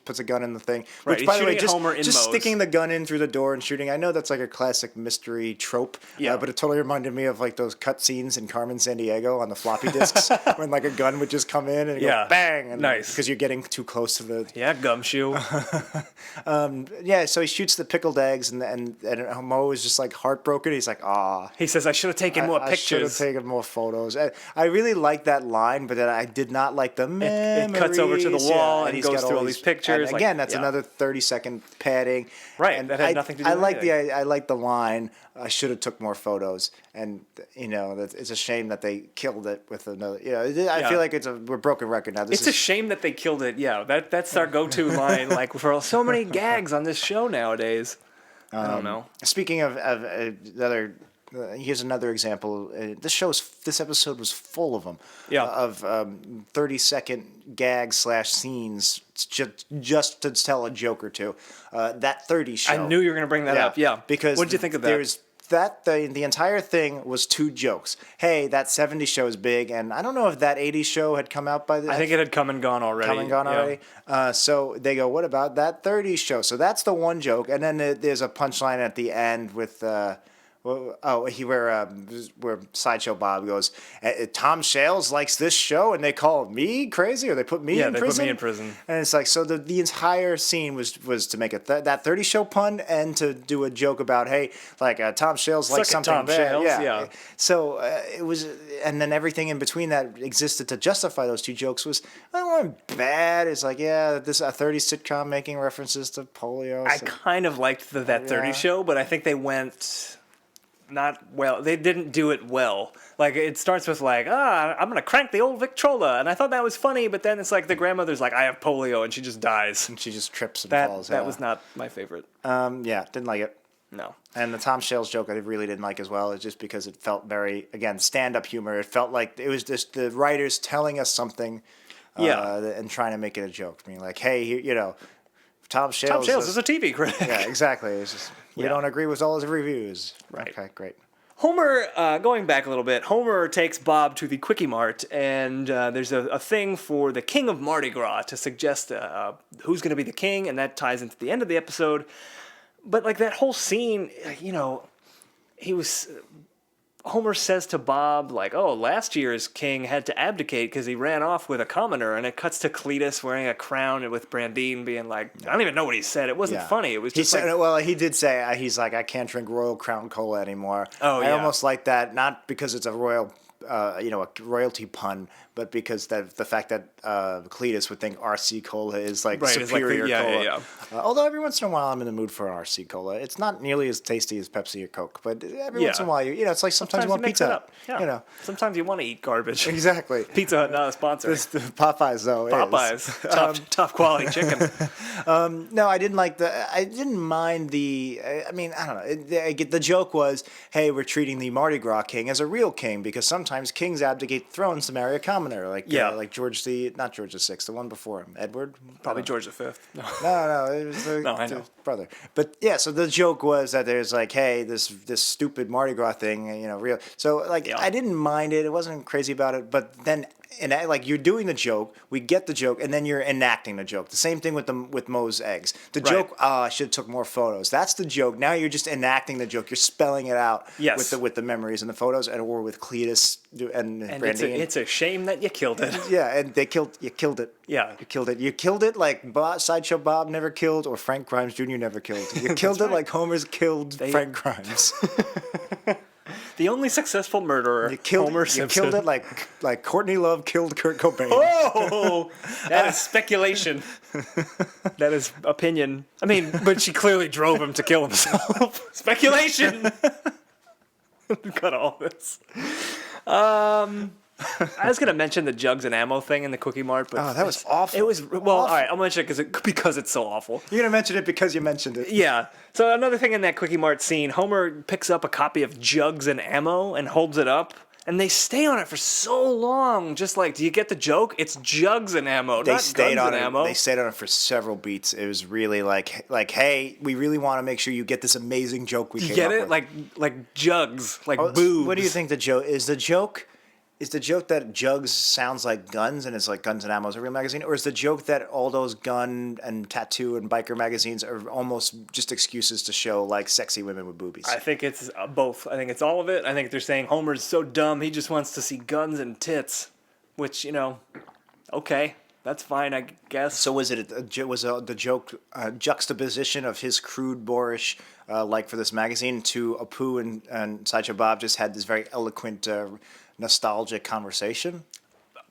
puts a gun in the thing. Right, Which, by the way, just Moe's. sticking the gun in through the door and shooting. I know that's like a classic mystery trope. Yeah. But it totally reminded me of like those cut scenes in Carmen Sandiego on the floppy disks when like a gun would just come in and go bang. And, nice. Because you're getting too close to the... Yeah, gumshoe. So he shoots the pickled eggs and Moe is just like heartbroken. He's like, aw. He says, I should have taken more pictures. I should have taken more photos. I really like that line, but then I did not like the memories. It cuts over to the wall and goes through all these pictures. And again, that's another 30-second padding. Right, and that had nothing to do with anything. I like the line, I should have took more photos. And, it's a shame that they killed it with another... I feel like we're broken record now. It's a shame that they killed it. Yeah, that's our go-to line. Like, for so many gags on this show nowadays. I don't know. Speaking of other... here's another example. This episode was full of them. Yeah. Of 30-second gags / scenes just to tell a joke or two. That 30 show. I knew you were going to bring that up. Yeah. Because what did you think of that? The entire thing was 2 jokes. Hey, that 70 show is big, and I don't know if that 80 show had come out by the... I think it had come and gone already. So they go, what about that 30 show? So that's the one joke, and then there's a punchline at the end with... where Sideshow Bob goes, Tom Shales likes this show and they call me crazy, or they put me in prison? Yeah, they put me in prison. And it's like, so the entire scene was to make that 30 show pun and to do a joke about, hey, like Tom Shales likes something Tom bad. Shales, yeah. So it was, and then everything in between that existed to justify those 2 jokes was, it wasn't bad. It's like, this a 30 sitcom making references to polio. I kind of liked that 30 show, but I think they went... not well. They didn't do it well. Like, it starts with like, I'm going to crank the old Victrola. And I thought that was funny, but then it's like the grandmother's like, I have polio, and she just dies. And she just trips and falls. That was not my favorite. Didn't like it. No. And the Tom Shales joke I really didn't like as well. It's just because it felt very, again, stand-up humor. It felt like it was just the writers telling us something and trying to make it a joke. I mean, like, hey, Tom Shales is a TV critic. Yeah, exactly. It's just, we don't agree with all his reviews. Right. Okay, great. Homer, going back a little bit, Homer takes Bob to the Quickie Mart, and there's a thing for the King of Mardi Gras to suggest who's going to be the king, and that ties into the end of the episode. But, like, that whole scene, Homer says to Bob, like, last year's king had to abdicate because he ran off with a commoner, and it cuts to Cletus wearing a crown and with Brandine being like, I don't even know what he said. It wasn't funny. It was just he did say, he's like, I can't drink Royal Crown Cola anymore. I almost like that, not because it's a royal, a royalty pun, but because the fact that Cletus would think RC Cola is like superior cola. Although every once in a while I'm in the mood for an RC Cola. It's not nearly as tasty as Pepsi or Coke, but every once in a while, it's like sometimes you want Pizza Hut. Yeah. Sometimes you want to eat garbage. Exactly. Pizza Hut, not a sponsor. Popeyes, though. Popeyes. Top quality chicken. No, I didn't mind the... I don't know. The joke was, hey, we're treating the Mardi Gras king as a real king because sometimes kings abdicate thrones to marry a commoner. Like not George VI, the one before him, Edward. Probably George V. No, it was the brother. But so the joke was that there's like, hey, this stupid Mardi Gras thing, real. So I didn't mind it. It wasn't crazy about it. But then, you're doing the joke, we get the joke, and then you're enacting the joke. The same thing with Moe's eggs. The joke, I should have took more photos. That's the joke. Now you're just enacting the joke. You're spelling it out with the memories and the photos, or with Cletus and Brandine. It's a shame that you killed it. Yeah, and you killed it. Yeah. You killed it. You killed it like Sideshow Bob never killed, or Frank Grimes Jr. never killed. You killed it like Homer's killed Frank Grimes. The only successful murderer, Homer Simpson. You killed it like Courtney Love killed Kurt Cobain. Oh, that is speculation. That is opinion. But she clearly drove him to kill himself. Speculation. Cut all this. I was gonna mention the jugs and ammo thing in the Quickie Mart, but Oh, that was awful. It was all right. I'll mention it because it's so awful. You're gonna mention it because you mentioned it. Yeah. So another thing in that Quickie Mart scene, Homer picks up a copy of Jugs and Ammo and holds it up. And they stay on it for so long, just like, do you get the joke? It's Jugs and Ammo, not guns and ammo. They stayed on it for several beats. It was really like, hey, we really want to make sure you get this amazing joke we came up with. You get it? Like jugs, like boobs. What do you think the joke is? The joke that Jugs sounds like guns and it's like Guns and Ammo is a real magazine, or is the joke that all those gun and tattoo and biker magazines are almost just excuses to show like sexy women with boobies? I think it's both. I think it's all of it. I think they're saying Homer's so dumb he just wants to see guns and tits, which okay, that's fine, I guess. So was it the joke juxtaposition of his crude, boorish like for this magazine to Apu and Sideshow Bob just had this very eloquent, nostalgic conversation?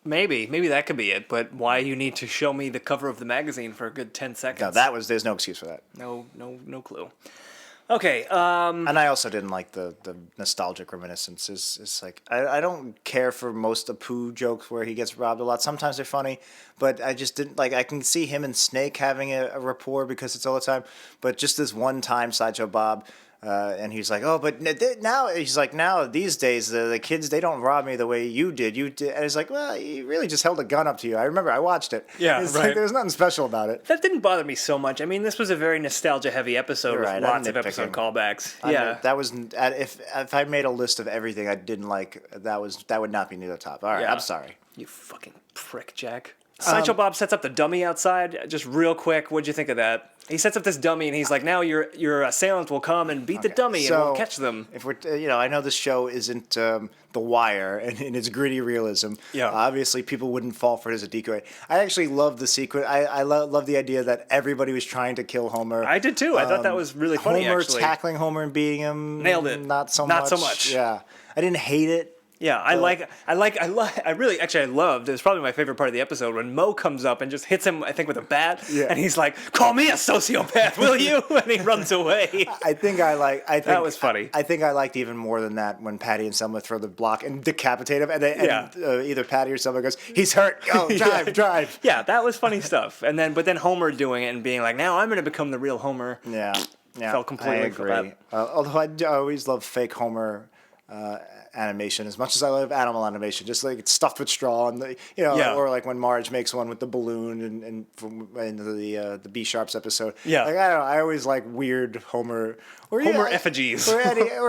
Maybe that could be it. But why you need to show me the cover of the magazine for a good 10 seconds? No, there's no excuse for that. No clue. Okay. And I also didn't like the nostalgic reminiscences. It's like I don't care for most Apu jokes where he gets robbed a lot. Sometimes they're funny, but I just didn't like. I can see him and Snake having a rapport because it's all the time. But just this one time, Sideshow Bob. And he's like, oh, but now these days the kids, they don't rob me the way you did. And it's like, well, he really just held a gun up to you. I remember I watched it. Yeah, it's right. Like, there's nothing special about it. That didn't bother me so much. I mean, this was a very nostalgia-heavy episode with lots of episode callbacks. That was if I made a list of everything I didn't like, that would not be near the top. All right, I'm sorry. You fucking prick, Jack. Sideshow Bob sets up the dummy outside. Just real quick, what'd you think of that? He sets up this dummy, and he's like, "Now your assailant will come and beat the dummy, and we'll catch them." If we're, I know this show isn't The Wire and in its gritty realism. Yeah. Obviously, people wouldn't fall for it as a decoy. I actually love the sequence. I love the idea that everybody was trying to kill Homer. I did too. I thought that was really funny. Homer actually, tackling Homer and beating him. Nailed it. Not so much. Yeah. I didn't hate it. Yeah, I loved. It was probably my favorite part of the episode when Mo comes up and just hits him, I think, with a bat, and he's like, "Call me a sociopath, will you?" And he runs away. I think that was funny. I think I liked even more than that when Patty and Selma throw the block and decapitate him, and either Patty or Selma goes, "He's hurt. Go drive." Yeah, that was funny stuff. But then Homer doing it and being like, "Now I'm going to become the real Homer." Yeah. Felt completely. I agree. Although I always love fake Homer. Animation as much as I love animal animation, just like it's stuffed with straw and or like when Marge makes one with the balloon and from in the B Sharps episode. Yeah, like I don't know, I always like weird Homer effigies or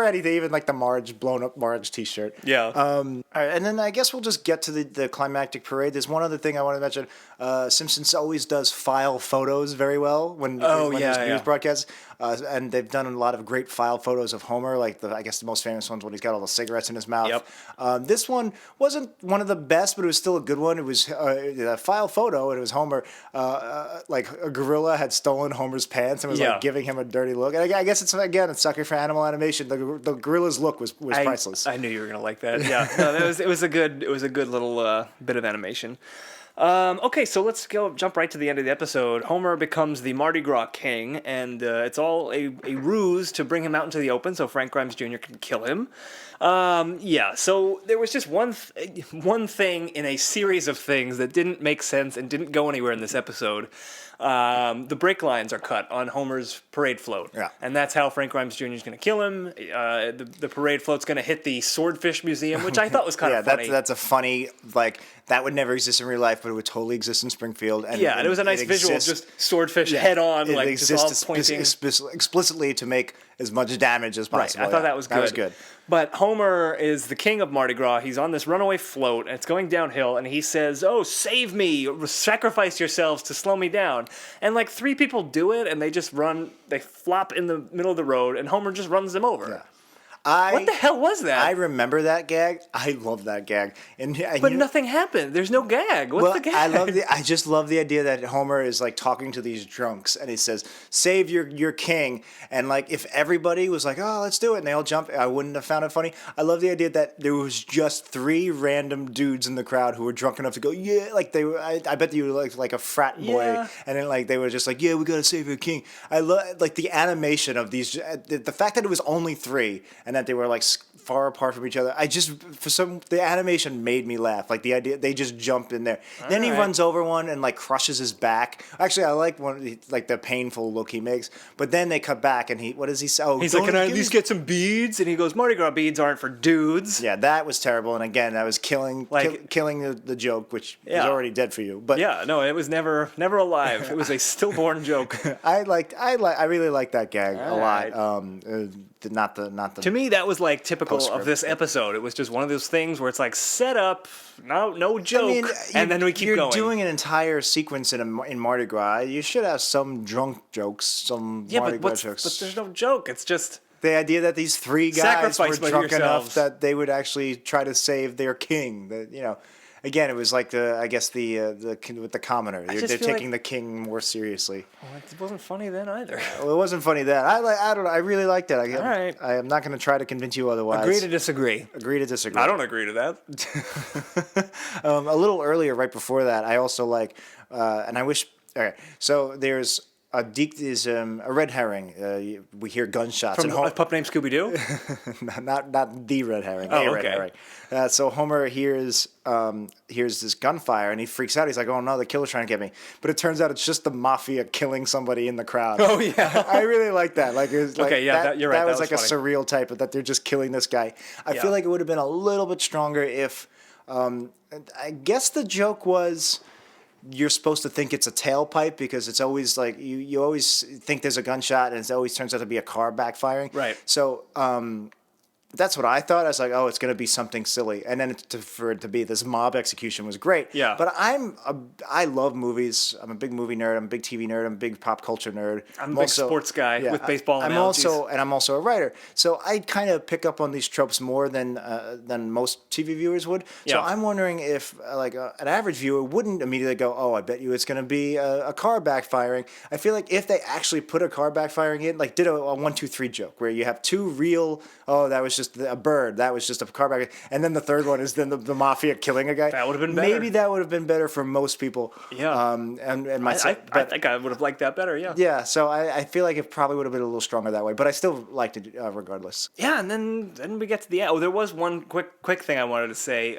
anything, even like the blown up Marge T-shirt. Yeah. All right, and then I guess we'll just get to the climactic parade. There's one other thing I want to mention. Simpsons always does file photos very well when there's news broadcasts. And they've done a lot of great file photos of Homer, like I guess the most famous one's when he's got all the cigarettes in his mouth. Yep. This one wasn't one of the best, but it was still a good one. It was a file photo, and it was Homer, like a gorilla had stolen Homer's pants and was like giving him a dirty look. And I guess it's sucker for animal animation. The gorilla's look was priceless. I knew you were gonna like that. Yeah, no, it was a good little bit of animation. Okay, so let's jump right to the end of the episode. Homer becomes the Mardi Gras king, and it's all a ruse to bring him out into the open so Frank Grimes Jr. can kill him. So there was just one thing in a series of things that didn't make sense and didn't go anywhere in this episode. The brake lines are cut on Homer's parade float. Yeah. And that's how Frank Grimes Jr. is going to kill him. The parade float's going to hit the Swordfish Museum, which I thought was kind of funny. That's a funny, that would never exist in real life, but it would totally exist in Springfield. And it was a nice visual of just Swordfish head on, just all pointing. Explicitly to make as much damage as possible. Right, I thought that was good. That was good. But Homer is the king of Mardi Gras. He's on this runaway float, and it's going downhill, and he says, "Oh, save me! Sacrifice yourselves to slow me down." And 3 people do it, and they just run. They flop in the middle of the road, and Homer just runs them over. Yeah. What the hell was that? I remember that gag. I love that gag. But nothing happened. There's no gag. What's the gag? I just love the idea that Homer is talking to these drunks and he says, "Save your king." And if everybody was like, "Oh, let's do it," and they all jump, I wouldn't have found it funny. I love the idea that there was just 3 random dudes in the crowd who were drunk enough to go, "Yeah," they were. I bet you were like a frat boy, and then they were just like, "Yeah, we gotta save your king." I love the animation of these. The fact that it was only 3 and and that they were like far apart from each other. The animation made me laugh. Like the idea they just jumped in there. Then he runs over one and like crushes his back. Actually, I like like the painful look he makes. But then they cut back and what does he say? Oh, he's like, can I at least get some beads? And he goes, Mardi Gras beads aren't for dudes. Yeah, that was terrible. And again, that was killing the joke, which is already dead for you. But yeah, no, it was never alive. It was a stillborn joke. I really like that gag a lot. Not the. To me, that was like typical of this episode. It was just one of those things where it's like set up, no joke, and then we keep going. You're doing an entire sequence in Mardi Gras. You should have some drunk jokes, some Mardi Gras jokes. But there's no joke. It's just the idea that these three guys were drunk enough that they would actually try to save their king. That Again, it was like with the commoner. They're taking the king more seriously. Well, it wasn't funny then either. Well, it wasn't funny then. I don't know. I really liked it. All right. I am not going to try to convince you otherwise. Agree to disagree. Agree to disagree. I don't agree to that. A little earlier, right before that, I also like, and I wish. Okay, so there's a red herring. We hear gunshots. From a pup named Scooby Doo? not the red herring. Red herring. So Homer hears this gunfire and he freaks out. He's like, "Oh no, the killer's trying to get me!" But it turns out it's just the mafia killing somebody in the crowd. Oh yeah, I really like that. Like, it was like you're right. That was like funny. A surreal type of that they're just killing this guy. I feel like it would have been a little bit stronger if. I guess the joke was. You're supposed to think it's a tailpipe because it's always like you always think there's a gunshot and it always turns out to be a car backfiring. Right. So that's what I thought. I was like, oh, it's going to be something silly. And then for it to be this mob execution was great. Yeah. But I love movies. I'm a big movie nerd. I'm a big TV nerd. I'm a big pop culture nerd. I'm a big sports guy with baseball analogies. I'm also a writer. So I kind of pick up on these tropes more than most TV viewers would. So I'm wondering if an average viewer wouldn't immediately go, oh, I bet you it's going to be a car backfiring. I feel like if they actually put a car backfiring in, like did a 1, 2, 3 joke where you have two real, that was just a bird, that was just a car back, and then the third one is then the mafia killing a guy. That would have been better. Maybe that would have been better for most people. Yeah. And myself. I think I would have liked that better. Yeah. Yeah. So I feel like it probably would have been a little stronger that way, but I still liked it regardless. Yeah, and then we get to the end. Oh, there was one quick thing I wanted to say.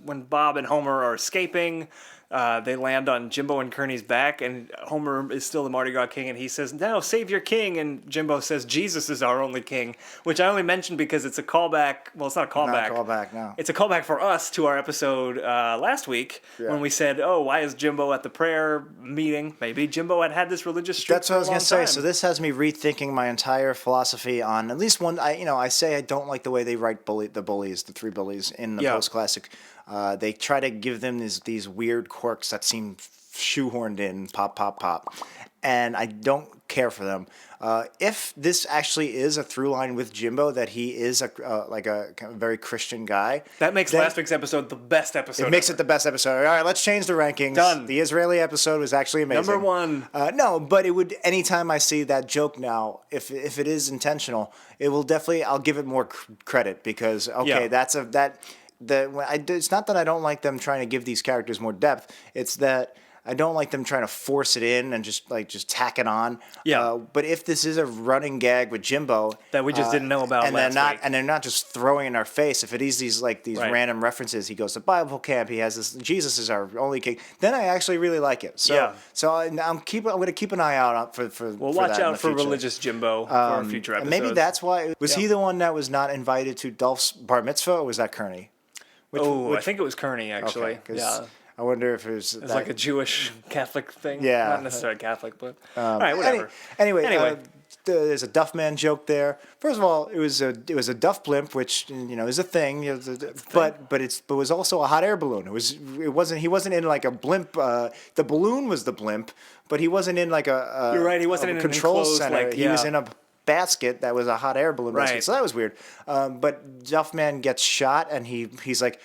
When Bob and Homer are escaping. They land on Jimbo and Kearney's back, and Homer is still the Mardi Gras king, and he says, "No, save your king." And Jimbo says, "Jesus is our only king," which I only mentioned because it's a callback. Well, it's not a callback. Not a callback, no. It's a callback for us to our episode last week when we said, "Oh, why is Jimbo at the prayer meeting?" Maybe Jimbo had this religious streak. That's what I was going to say. So this has me rethinking my entire philosophy on at least one. I say I don't like the way they write the 3 bullies in the post-classic. They try to give them these weird quirks that seem shoehorned in, pop, pop, pop. And I don't care for them. If this actually is a through line with Jimbo, that he is a very Christian guy. That makes last week's episode the best episode. It makes it the best episode. All right, let's change the rankings. Done. The Israeli episode was actually amazing. Number 1. No, but it would, anytime I see that joke now, if it is intentional, it will definitely, I'll give it more credit because, it's not that I don't like them trying to give these characters more depth. It's that I don't like them trying to force it in and just tack it on. Yeah. But if this is a running gag with Jimbo that we just didn't know about last week, and they're not just throwing it in our face. If it is these random references, he goes to Bible camp. He has this. Jesus is our only king. Then I actually really like it. So I'm going to keep an eye out for. We'll watch out for religious Jimbo for future episodes. Maybe that's why. Was he the one that was not invited to Dolph's bar mitzvah, or was that Kearney? I think it was Kearney actually. Okay, yeah. I wonder if it was like a Jewish Catholic thing. Yeah. Not necessarily Catholic, but all right, whatever. Anyway. There's a Duff Man joke there. First of all, it was a Duff blimp, which is a thing. But it was also a hot air balloon. He wasn't in like a blimp. The balloon was the blimp, but he wasn't in like a. You're right. He wasn't in control an enclosed, center. He was in a basket that was a hot air balloon basket. So that was weird. But Duff Man gets shot, and he's like,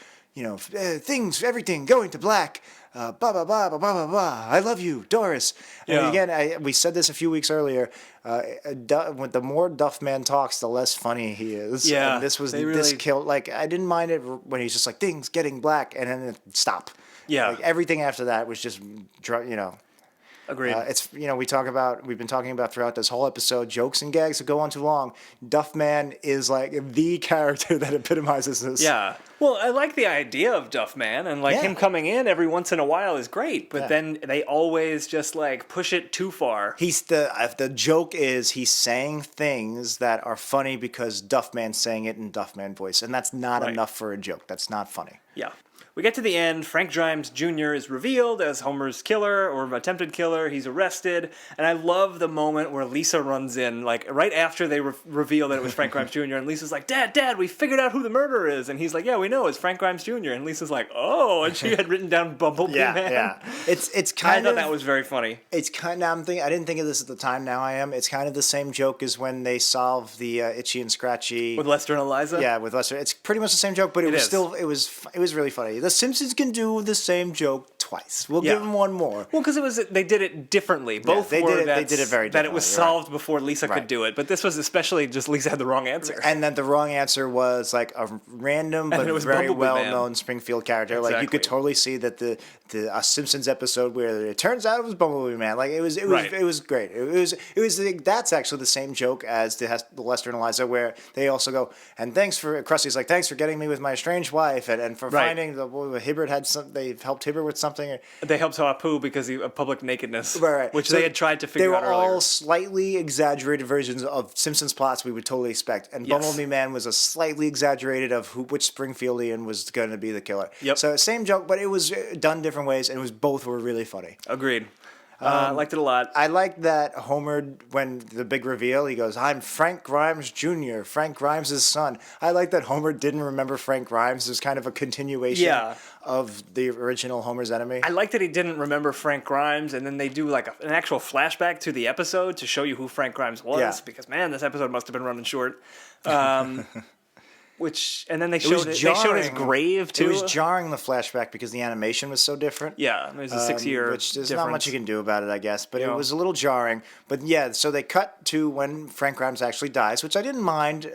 everything going to black. Blah, blah, blah, blah, blah, blah. I love you, Doris. And again, we said this a few weeks earlier. The more Duff Man talks, the less funny he is. Yeah. And this killed. Like, I didn't mind it when he's just like, things getting black, and then it stop. Yeah. Like, everything after that was just, Agreed. We've been talking about throughout this whole episode, jokes and gags that go on too long. Duff Man is like the character that epitomizes this. Yeah. Well, I like the idea of Duff Man, and like him coming in every once in a while is great, but then they always just like push it too far. The joke is he's saying things that are funny because Duff Man's saying it in Duff Man voice, and that's not enough for a joke. That's not funny. Yeah. We get to the end. Frank Grimes Jr. is revealed as Homer's killer or attempted killer. He's arrested. And I love the moment where Lisa runs in, like right after they reveal that it was Frank Grimes Jr. And Lisa's like, Dad, we figured out who the murderer is. And he's like, yeah, we know. It's Frank Grimes Jr. And Lisa's like, oh. And she had written down Bumblebee Man. Yeah. It's kind I of... thought that was very funny. It's kind of... I didn't think of this at the time. Now I am. It's kind of the same joke as when they solve the Itchy and Scratchy... With Lester and Eliza? Yeah, with Lester. It's pretty much the same joke, but it was really funny. The Simpsons can do the same joke twice. We'll give them one more. Well, because they did it differently. Both they did it very differently. That it was solved before Lisa could do it, but this was especially just Lisa had the wrong answer. And then the wrong answer was like a random but very well-known Springfield character. Exactly. Like you could totally see that the Simpsons episode where it turns out it was Bumblebee Man. Like it was great. That's actually the same joke as the Lester and Eliza, where they also go, and Krusty's like, thanks for getting me with my estranged wife, and for finding Hibbert had they helped Hibbert with something. They helped Apu because of public nakedness, which so they had tried to figure out earlier. They were all slightly exaggerated versions of Simpsons plots we would totally expect, and Bumblebee Man was a slightly exaggerated of which Springfieldian was going to be the killer. Yep. So same joke, but it was done different ways, and both were really funny. Agreed. I liked it a lot. I liked that Homer, when the big reveal, he goes, I'm Frank Grimes Jr., Frank Grimes' son. I like that Homer didn't remember Frank Grimes as kind of a continuation of the original Homer's enemy. I like that he didn't remember Frank Grimes, and then they do like an actual flashback to the episode to show you who Frank Grimes was, because, man, this episode must have been running short. And then they showed his grave too. It was jarring, the flashback, because the animation was so different. Yeah, there's a 6-year which there's difference. not much you can do about it, I guess. But it was a little jarring. But yeah, so they cut to when Frank Grimes actually dies, which I didn't mind.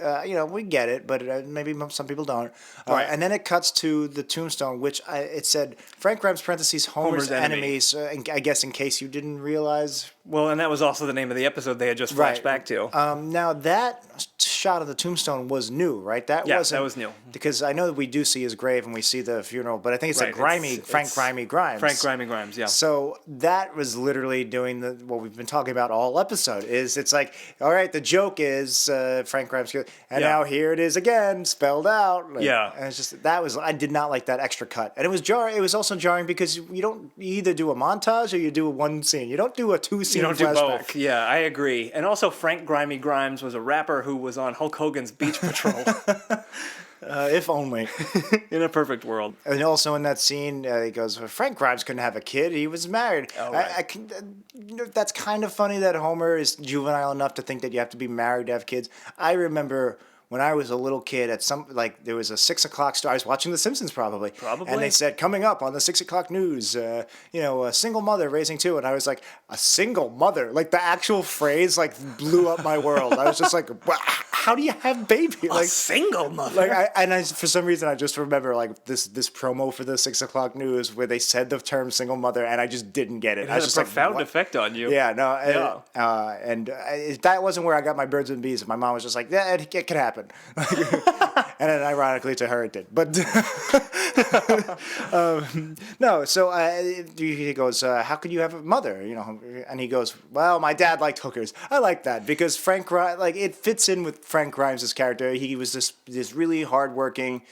We get it, but maybe some people don't. Right. And then it cuts to the tombstone, which it said Frank Grimes parentheses Homer's enemies. I guess in case you didn't realize. Well, and that was also the name of the episode they had just flashed back to. Now that shot of the tombstone was new, right? That was new. Because I know that we do see his grave and we see the funeral, but I think it's Frank Grimy Grimes. Frank Grimy Grimes, yeah. So that was literally doing what we've been talking about all episode. It's like, all right, the joke is Frank Grimes, and now here it is again, spelled out. And it's just I did not like that extra cut, and it was jarring. It was also jarring because you either do a montage or you do one scene. You don't do a 2-scene. You don't do both. Yeah, I agree. And also, Frank Grimy Grimes was a rapper who was on Hulk Hogan's Beach Patrol. If only. In a perfect world. And also in that scene, he goes, Frank Grimes couldn't have a kid. He was married. Oh, right. That's kind of funny that Homer is juvenile enough to think that you have to be married to have kids. I remember when I was a little kid, there was a 6 o'clock star. I was watching The Simpsons probably. And they said, coming up on the 6 o'clock news, a single mother raising 2. And I was like, a single mother? Like the actual phrase blew up my world. I was just like, wow, how do you have baby? A single mother? For some reason, I just remember this promo for the 6 o'clock news where they said the term single mother, and I just didn't get it. It had a profound effect on you. Yeah, no. And that wasn't where I got my birds and bees. My mom was just like, yeah, it could happen. And then ironically to her it did. But no, so he goes, how could you have a mother? And he goes, well, my dad liked hookers. I like that because Frank Grimes, it fits in with Frank Grimes' character. He was this really hardworking,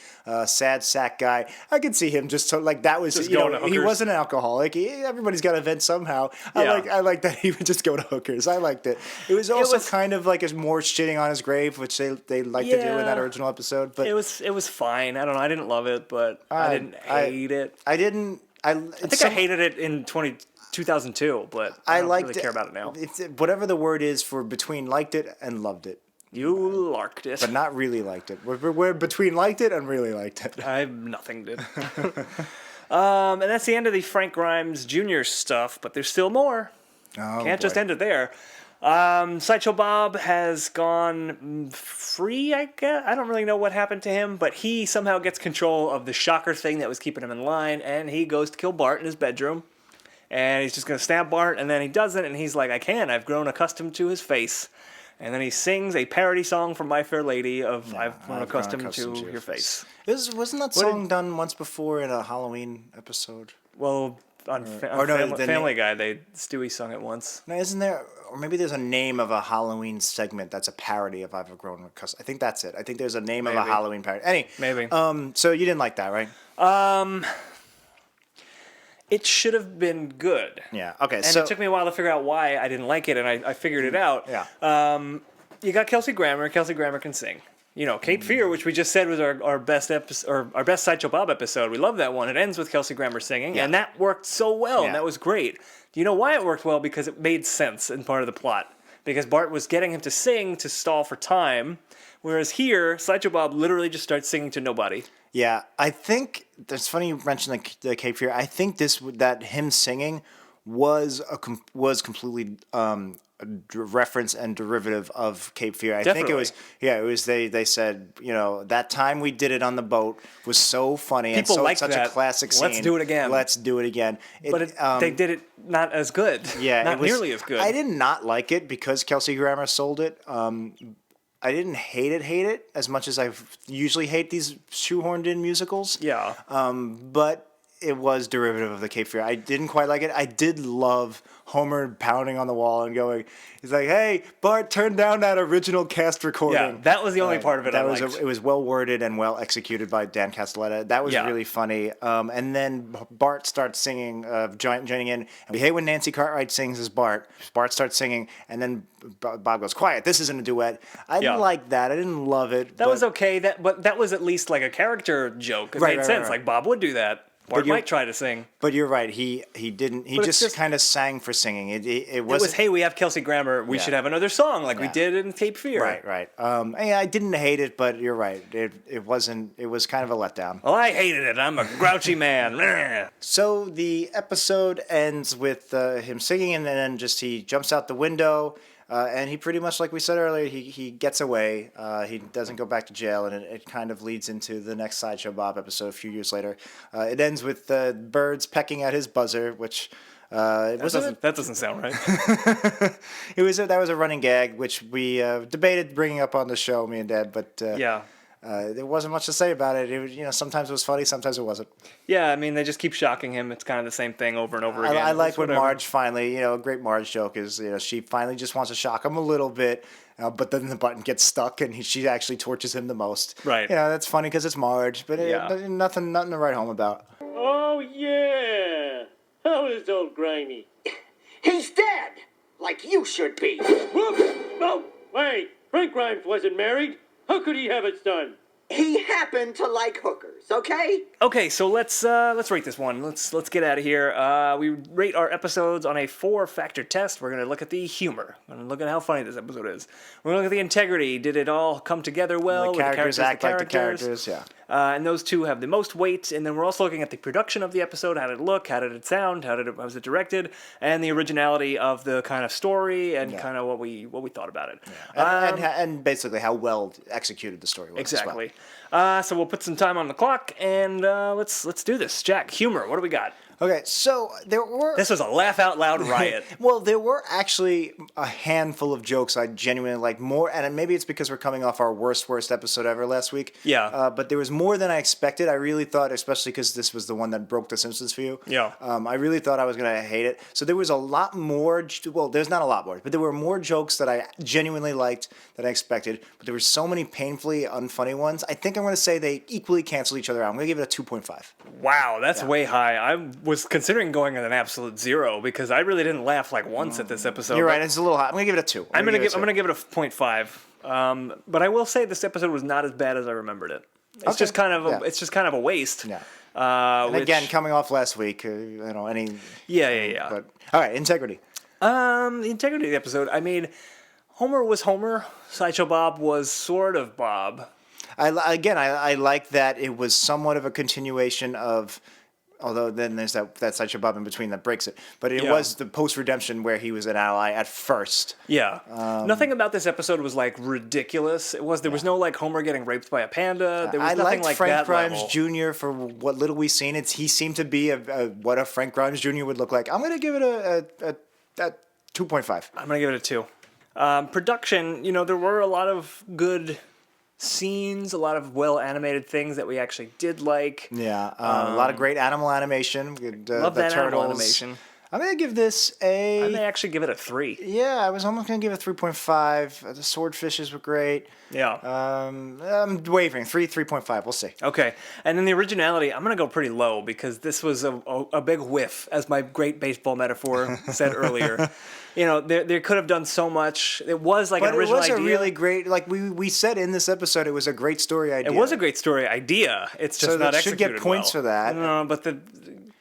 sad sack guy. I could see him just that was just he wasn't an alcoholic. Everybody's got to vent somehow. I like that he would just go to hookers. I liked it. It was also kind of like a more shitting on his grave, which they like to do in that original episode. But it was fine. I don't know. I didn't love it, but I didn't hate it. I didn't. I think I hated it in 2002, but I don't really care about it now. Whatever the word is for between liked it and loved it. You larked it. But not really liked it. We're between liked it and really liked it. Nothing did. And that's the end of the Frank Grimes Jr. stuff, but there's still more. Can't just end it there. Sideshow Bob has gone free, I guess. I don't really know what happened to him, but he somehow gets control of the shocker thing that was keeping him in line, and he goes to kill Bart in his bedroom. and he's just going to stab Bart, and then he doesn't, and he's like, I can't. I've grown accustomed to his face. And then he sings a parody song from My Fair Lady of I've grown accustomed to your face. Wasn't that song done once before in a Halloween episode? Well, on Family Guy, Stewie sung it once. No, isn't there? Or maybe there's a name of a Halloween segment that's a parody of I've grown accustomed. I think that's it. I think there's a name of a Halloween parody. Maybe. So you didn't like that, right? It should have been good. Yeah. Okay. And it took me a while to figure out why I didn't like it, and I figured it out. Yeah. You got Kelsey Grammer. Kelsey Grammer can sing. You know, Cape Fear, which we just said was our best episode, or our best Sideshow Bob episode. We love that one. It ends with Kelsey Grammer singing, and that worked so well, and that was great. Do you know why it worked well? Because it made sense in part of the plot. Because Bart was getting him to sing to stall for time, whereas here, Sideshow Bob literally just starts singing to nobody. Yeah, I think it's funny you mentioned the Cape Fear. I think that him singing was completely a reference and derivative of Cape Fear. I think it was. Yeah, it was. They said, you know, that time we did it on the boat was so funny. People and like such that. A classic scene. Let's do it again. Let's do it again. But they did it not as good. Yeah, not nearly as good. I did not like it because Kelsey Grammer sold it. I didn't hate it as much as I usually hate these shoehorned in musicals. Yeah. But it was derivative of the Cape Fear. I didn't quite like it. I did love Homer pounding on the wall and going, he's like, hey, Bart, turn down that original cast recording. Yeah, that was the only part of it I liked. It was well worded and well executed by Dan Castellaneta. That was really funny. And then Bart starts singing, joining in. And we hate when Nancy Cartwright sings as Bart. Bart starts singing, and then Bob goes, quiet, this isn't a duet. I didn't like that. I didn't love it. That was okay. But that was at least like a character joke. It made sense. Like Bob would do that. Bart might try to sing. But you're right. He didn't. He just kind of sang for singing. It was, hey, we have Kelsey Grammer. We should have another song like we did in Cape Fear. Right. I didn't hate it, but you're right. It wasn't. It was kind of a letdown. Well, I hated it. I'm a grouchy man. So the episode ends with him singing, and then he jumps out the window. And he pretty much, like we said earlier, he gets away. He doesn't go back to jail, and it kind of leads into the next Sideshow Bob episode a few years later. It ends with birds pecking at his buzzer, which that doesn't sound right. That was a running gag, which we debated bringing up on the show, me and Dad, but there wasn't much to say about it. It was, sometimes it was funny, sometimes it wasn't. Yeah, I mean, they just keep shocking him. It's kind of the same thing over and over again. I like when Marge finally, a great Marge joke is, she finally just wants to shock him a little bit, but then the button gets stuck and she actually tortures him the most. Right. That's funny because it's Marge, but nothing to write home about. Oh, yeah. How is old Grimy? He's dead, like you should be. Whoops! No, wait. Frank Grimes wasn't married. How could he have it done? He happened to like hookers, okay? Okay, so let's rate this one. Let's get out of here. We rate our episodes on a 4-factor test. We're gonna look at the humor. We're gonna look at how funny this episode is. We're gonna look at the integrity. Did it all come together well? The characters act like the characters, yeah. And those two have the most weight. And then we're also looking at the production of the episode. How did it look? How did it sound? How was it directed? And the originality of the kind of story and kind of what we thought about it. Yeah. And basically how well executed the story was. Exactly. As well. So we'll put some time on the clock and let's do this. Jack, humor. What do we got? Okay, so there were... This was a laugh-out-loud riot. Well, there were actually a handful of jokes I genuinely liked more, and maybe it's because we're coming off our worst episode ever last week. Yeah. But there was more than I expected. I really thought, especially because this was the one that broke The Simpsons for you. Yeah. I really thought I was going to hate it. So there was a lot more... Well, there's not a lot more, but there were more jokes that I genuinely liked than I expected, but there were so many painfully unfunny ones. I think I'm going to say they equally cancel each other out. I'm going to give it a 2.5. Wow, that's way high. I was considering going at an absolute 0 because I really didn't laugh like once at this episode. You're right, it's a little high. I'm gonna give it a 2. I'm gonna give it a 0.5. But I will say this episode was not as bad as I remembered it. It's just kind of a waste. Yeah. And again, coming off last week, any. Yeah. But all right, integrity. The integrity of the episode. I mean, Homer was Homer. Sideshow Bob was sort of Bob. I like that it was somewhat of a continuation of Although then there's that Sideshow Bob in between that breaks it. But it was the post-redemption where he was an ally at first. Yeah. Nothing about this episode was like ridiculous. There was no like Homer getting raped by a panda. There was I nothing liked like Frank that Grimes level. Jr. for what little we've seen. He seemed to be what a Frank Grimes Jr. would look like. I'm going to give it a 2.5. I'm going to give it a 2. Production, there were a lot of good scenes, a lot of well-animated things that we actually did like. Yeah, a lot of great animal animation. Love the that turtles. animal animation. I'm going to give this I may actually give it a 3. Yeah, I was almost going to give it 3.5. The swordfishes were great. Yeah. I'm wavering. 3.5. We'll see. Okay. And then the originality, I'm going to go pretty low because this was a big whiff, as my great baseball metaphor said earlier. They could have done so much. It was like an original idea. But it was a really great, like we said in this episode, it was a great story idea. It was a great story idea. It's just not executed should get points well. for that. No, but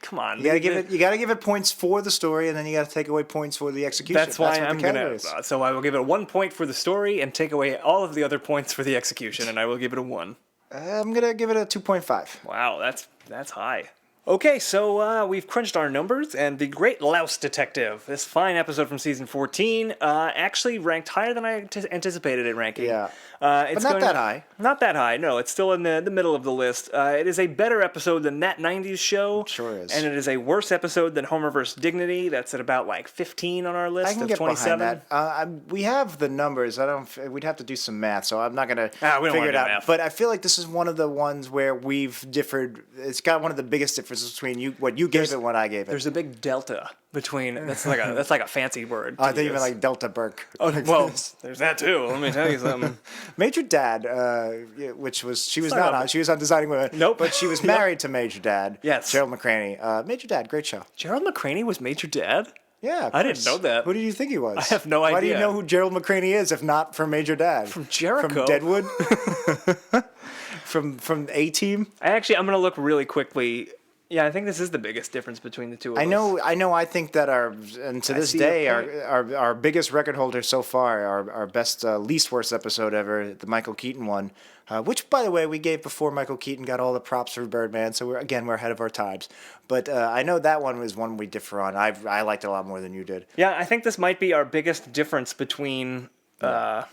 come on. You gotta give it points for the story, and then you gotta take away points for the execution. That's why what I'm gonna. So I will give it 1 point for the story and take away all of the other points for the execution, and I will give it a 1. I'm gonna give it a 2.5. Wow, that's high. Okay, so we've crunched our numbers, and the Great Louse Detective, this fine episode from season 14, actually ranked higher than I anticipated it ranking. Yeah. It's But not that high. Not that high, no. It's still in the middle of the list. It is a better episode than That 90s Show. Sure is. And it is a worse episode than Homer vs. Dignity. That's at about like 15 on our list I can of get 27. behind that. We have the numbers. We'd have to do some math, so I'm not gonna we don't figure wanna it do out. math. But I feel like this is one of the ones where we've differed. It's got one of the biggest differences between what you gave it and what I gave it. There's a big delta between. That's like a fancy word. I think even like Delta Burke. Oh well, there's that too. Let me tell you something. Major Dad, which was she was not on. She was on Designing Women. Nope. But she was married to Major Dad. Yes. Gerald McCraney. Major Dad, great show. Gerald McCraney was Major Dad? Yeah, of I didn't course. know that. Who did you think he was? I have no Why do you idea. know who Gerald McCraney is if not from Major Dad? From Jericho. From Deadwood? from A-Team? I'm going to look really quickly. Yeah, I think this is the biggest difference between the two of us. I know. I think that to this see your day, point. our biggest record holder so far, our best, least worst episode ever, the Michael Keaton one, which, by the way, we gave before Michael Keaton got all the props for Birdman, so we're ahead of our times. But I know that one was one we differ on. I liked it a lot more than you did. Yeah, I think this might be our biggest difference between our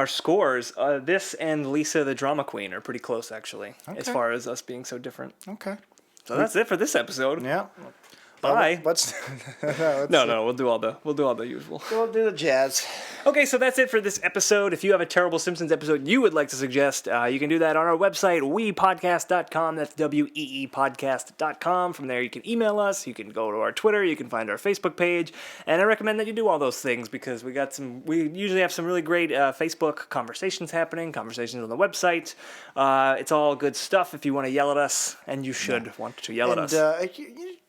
scores. This and Lisa the Drama Queen are pretty close, actually, as far as us being so different. Okay. So that's it for this episode. Yeah. Bye. No, We'll do all the usual. we'll do the jazz. Okay, so that's it for this episode. If you have a terrible Simpsons episode you would like to suggest, you can do that on our website, weepodcast.com. That's weepodcast.com. From there, you can email us. You can go to our Twitter. You can find our Facebook page. And I recommend that you do all those things because we usually have some really great Facebook conversations happening, conversations on the website. It's all good stuff if you want to yell at us, and you should want to yell at us.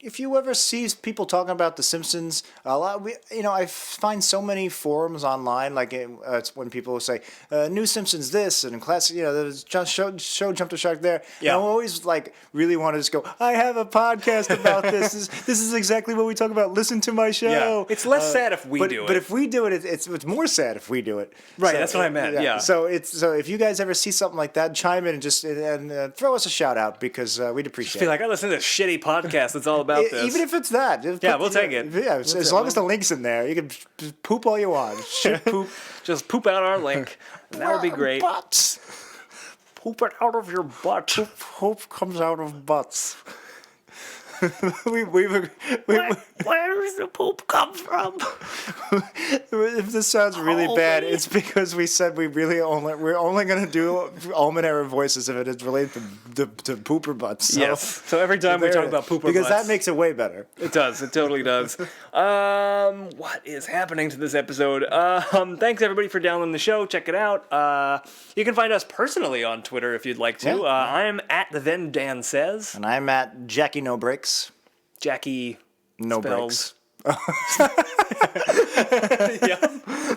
If you ever see people talking about The Simpsons, I find so many forums online, like it's when people say, new Simpsons this, and classic, there's show Jump to Shark there. Yeah. And I always really want to just go, I have a podcast about this. This is exactly what we talk about. Listen to my show. Yeah. It's less sad if we do it. But if we do it, it's more sad if we do it. Right, So, that's what I meant, yeah. So if you guys ever see something like that, chime in and just throw us a shout out because we'd appreciate Feel it. like I listen to this shitty podcast that's all about this. Even if it's that. Yeah, we'll take it. Yeah, as long as the link's in there. You can just poop all you want. Shit, poop. Just poop out our link. And that would be great. Butts. Poop it out of your butt. Poop comes out of butts. Where does the poop come from? If this sounds really bad, it's because we said we're only going to do almond error voices if it is related to pooper butts. So, Yes. So every time we talk about pooper because butts. that makes it way better. It does. It totally does. What is happening to this episode? Thanks everybody for downloading the show. Check it out. You can find us personally on Twitter if you'd like to. Yeah. I am at the Then Dan Says. And I'm at Jackie No Breaks. Jackie No spells. Breaks. Yep.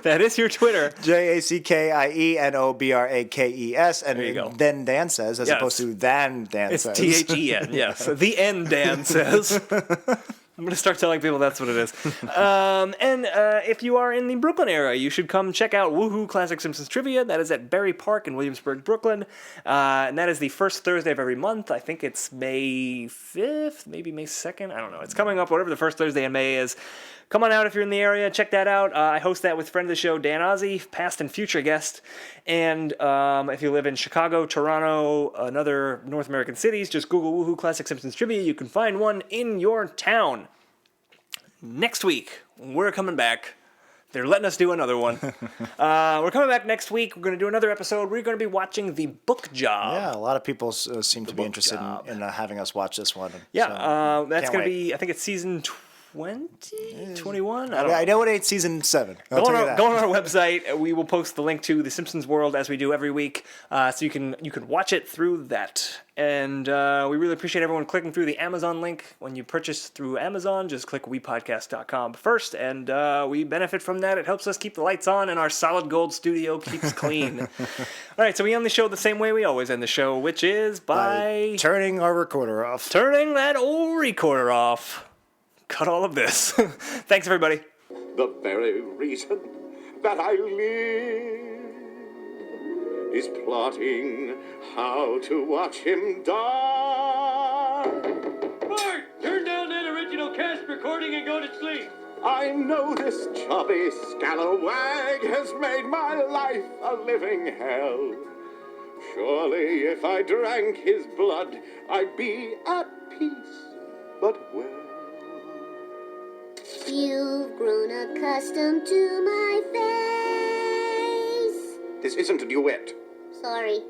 That is your Twitter. JACKIENOBRAKES. And There you go. Then Dan Says, as Yes. opposed to Than Dan It's Says. THEN. Yes. The End Dan Says. I'm going to start telling people that's what it is. And if you are in the Brooklyn area, you should come check out Woohoo Classic Simpsons Trivia. That is at Berry Park in Williamsburg, Brooklyn. And that is the first Thursday of every month. I think it's May 5th, maybe May 2nd. I don't know. It's coming up, whatever the first Thursday in May is. Come on out if you're in the area. Check that out. I host that with friend of the show, Dan Ozzie, past and future guest. And if you live in Chicago, Toronto, and other North American cities, just Google Woohoo Classic Simpsons Trivia. You can find one in your town. Next week, we're coming back. They're letting us do another one. We're coming back next week. We're going to do another episode. We're going to be watching The Book Job. Yeah, a lot of people seem to be interested in having us watch this one. Yeah, so, that's going to be, I think it's season 20? 21? I know it ain't season 7. Go on our website. We will post the link to The Simpsons World as we do every week, so you can watch it through that. And we really appreciate everyone clicking through the Amazon link. When you purchase through Amazon, just click wepodcast.com first, and we benefit from that. It helps us keep the lights on, and our solid gold studio keeps clean. All right, so we end the show the same way we always end the show, which is by turning our recorder off. Turning that old recorder off. Cut all of this. Thanks, everybody. The very reason that I live is plotting how to watch him die. Bart, turn down that original cast recording and go to sleep. I know this chubby scalawag has made my life a living hell. Surely if I drank his blood, I'd be at peace, but well. You've grown accustomed to my face. This isn't a duet. Sorry.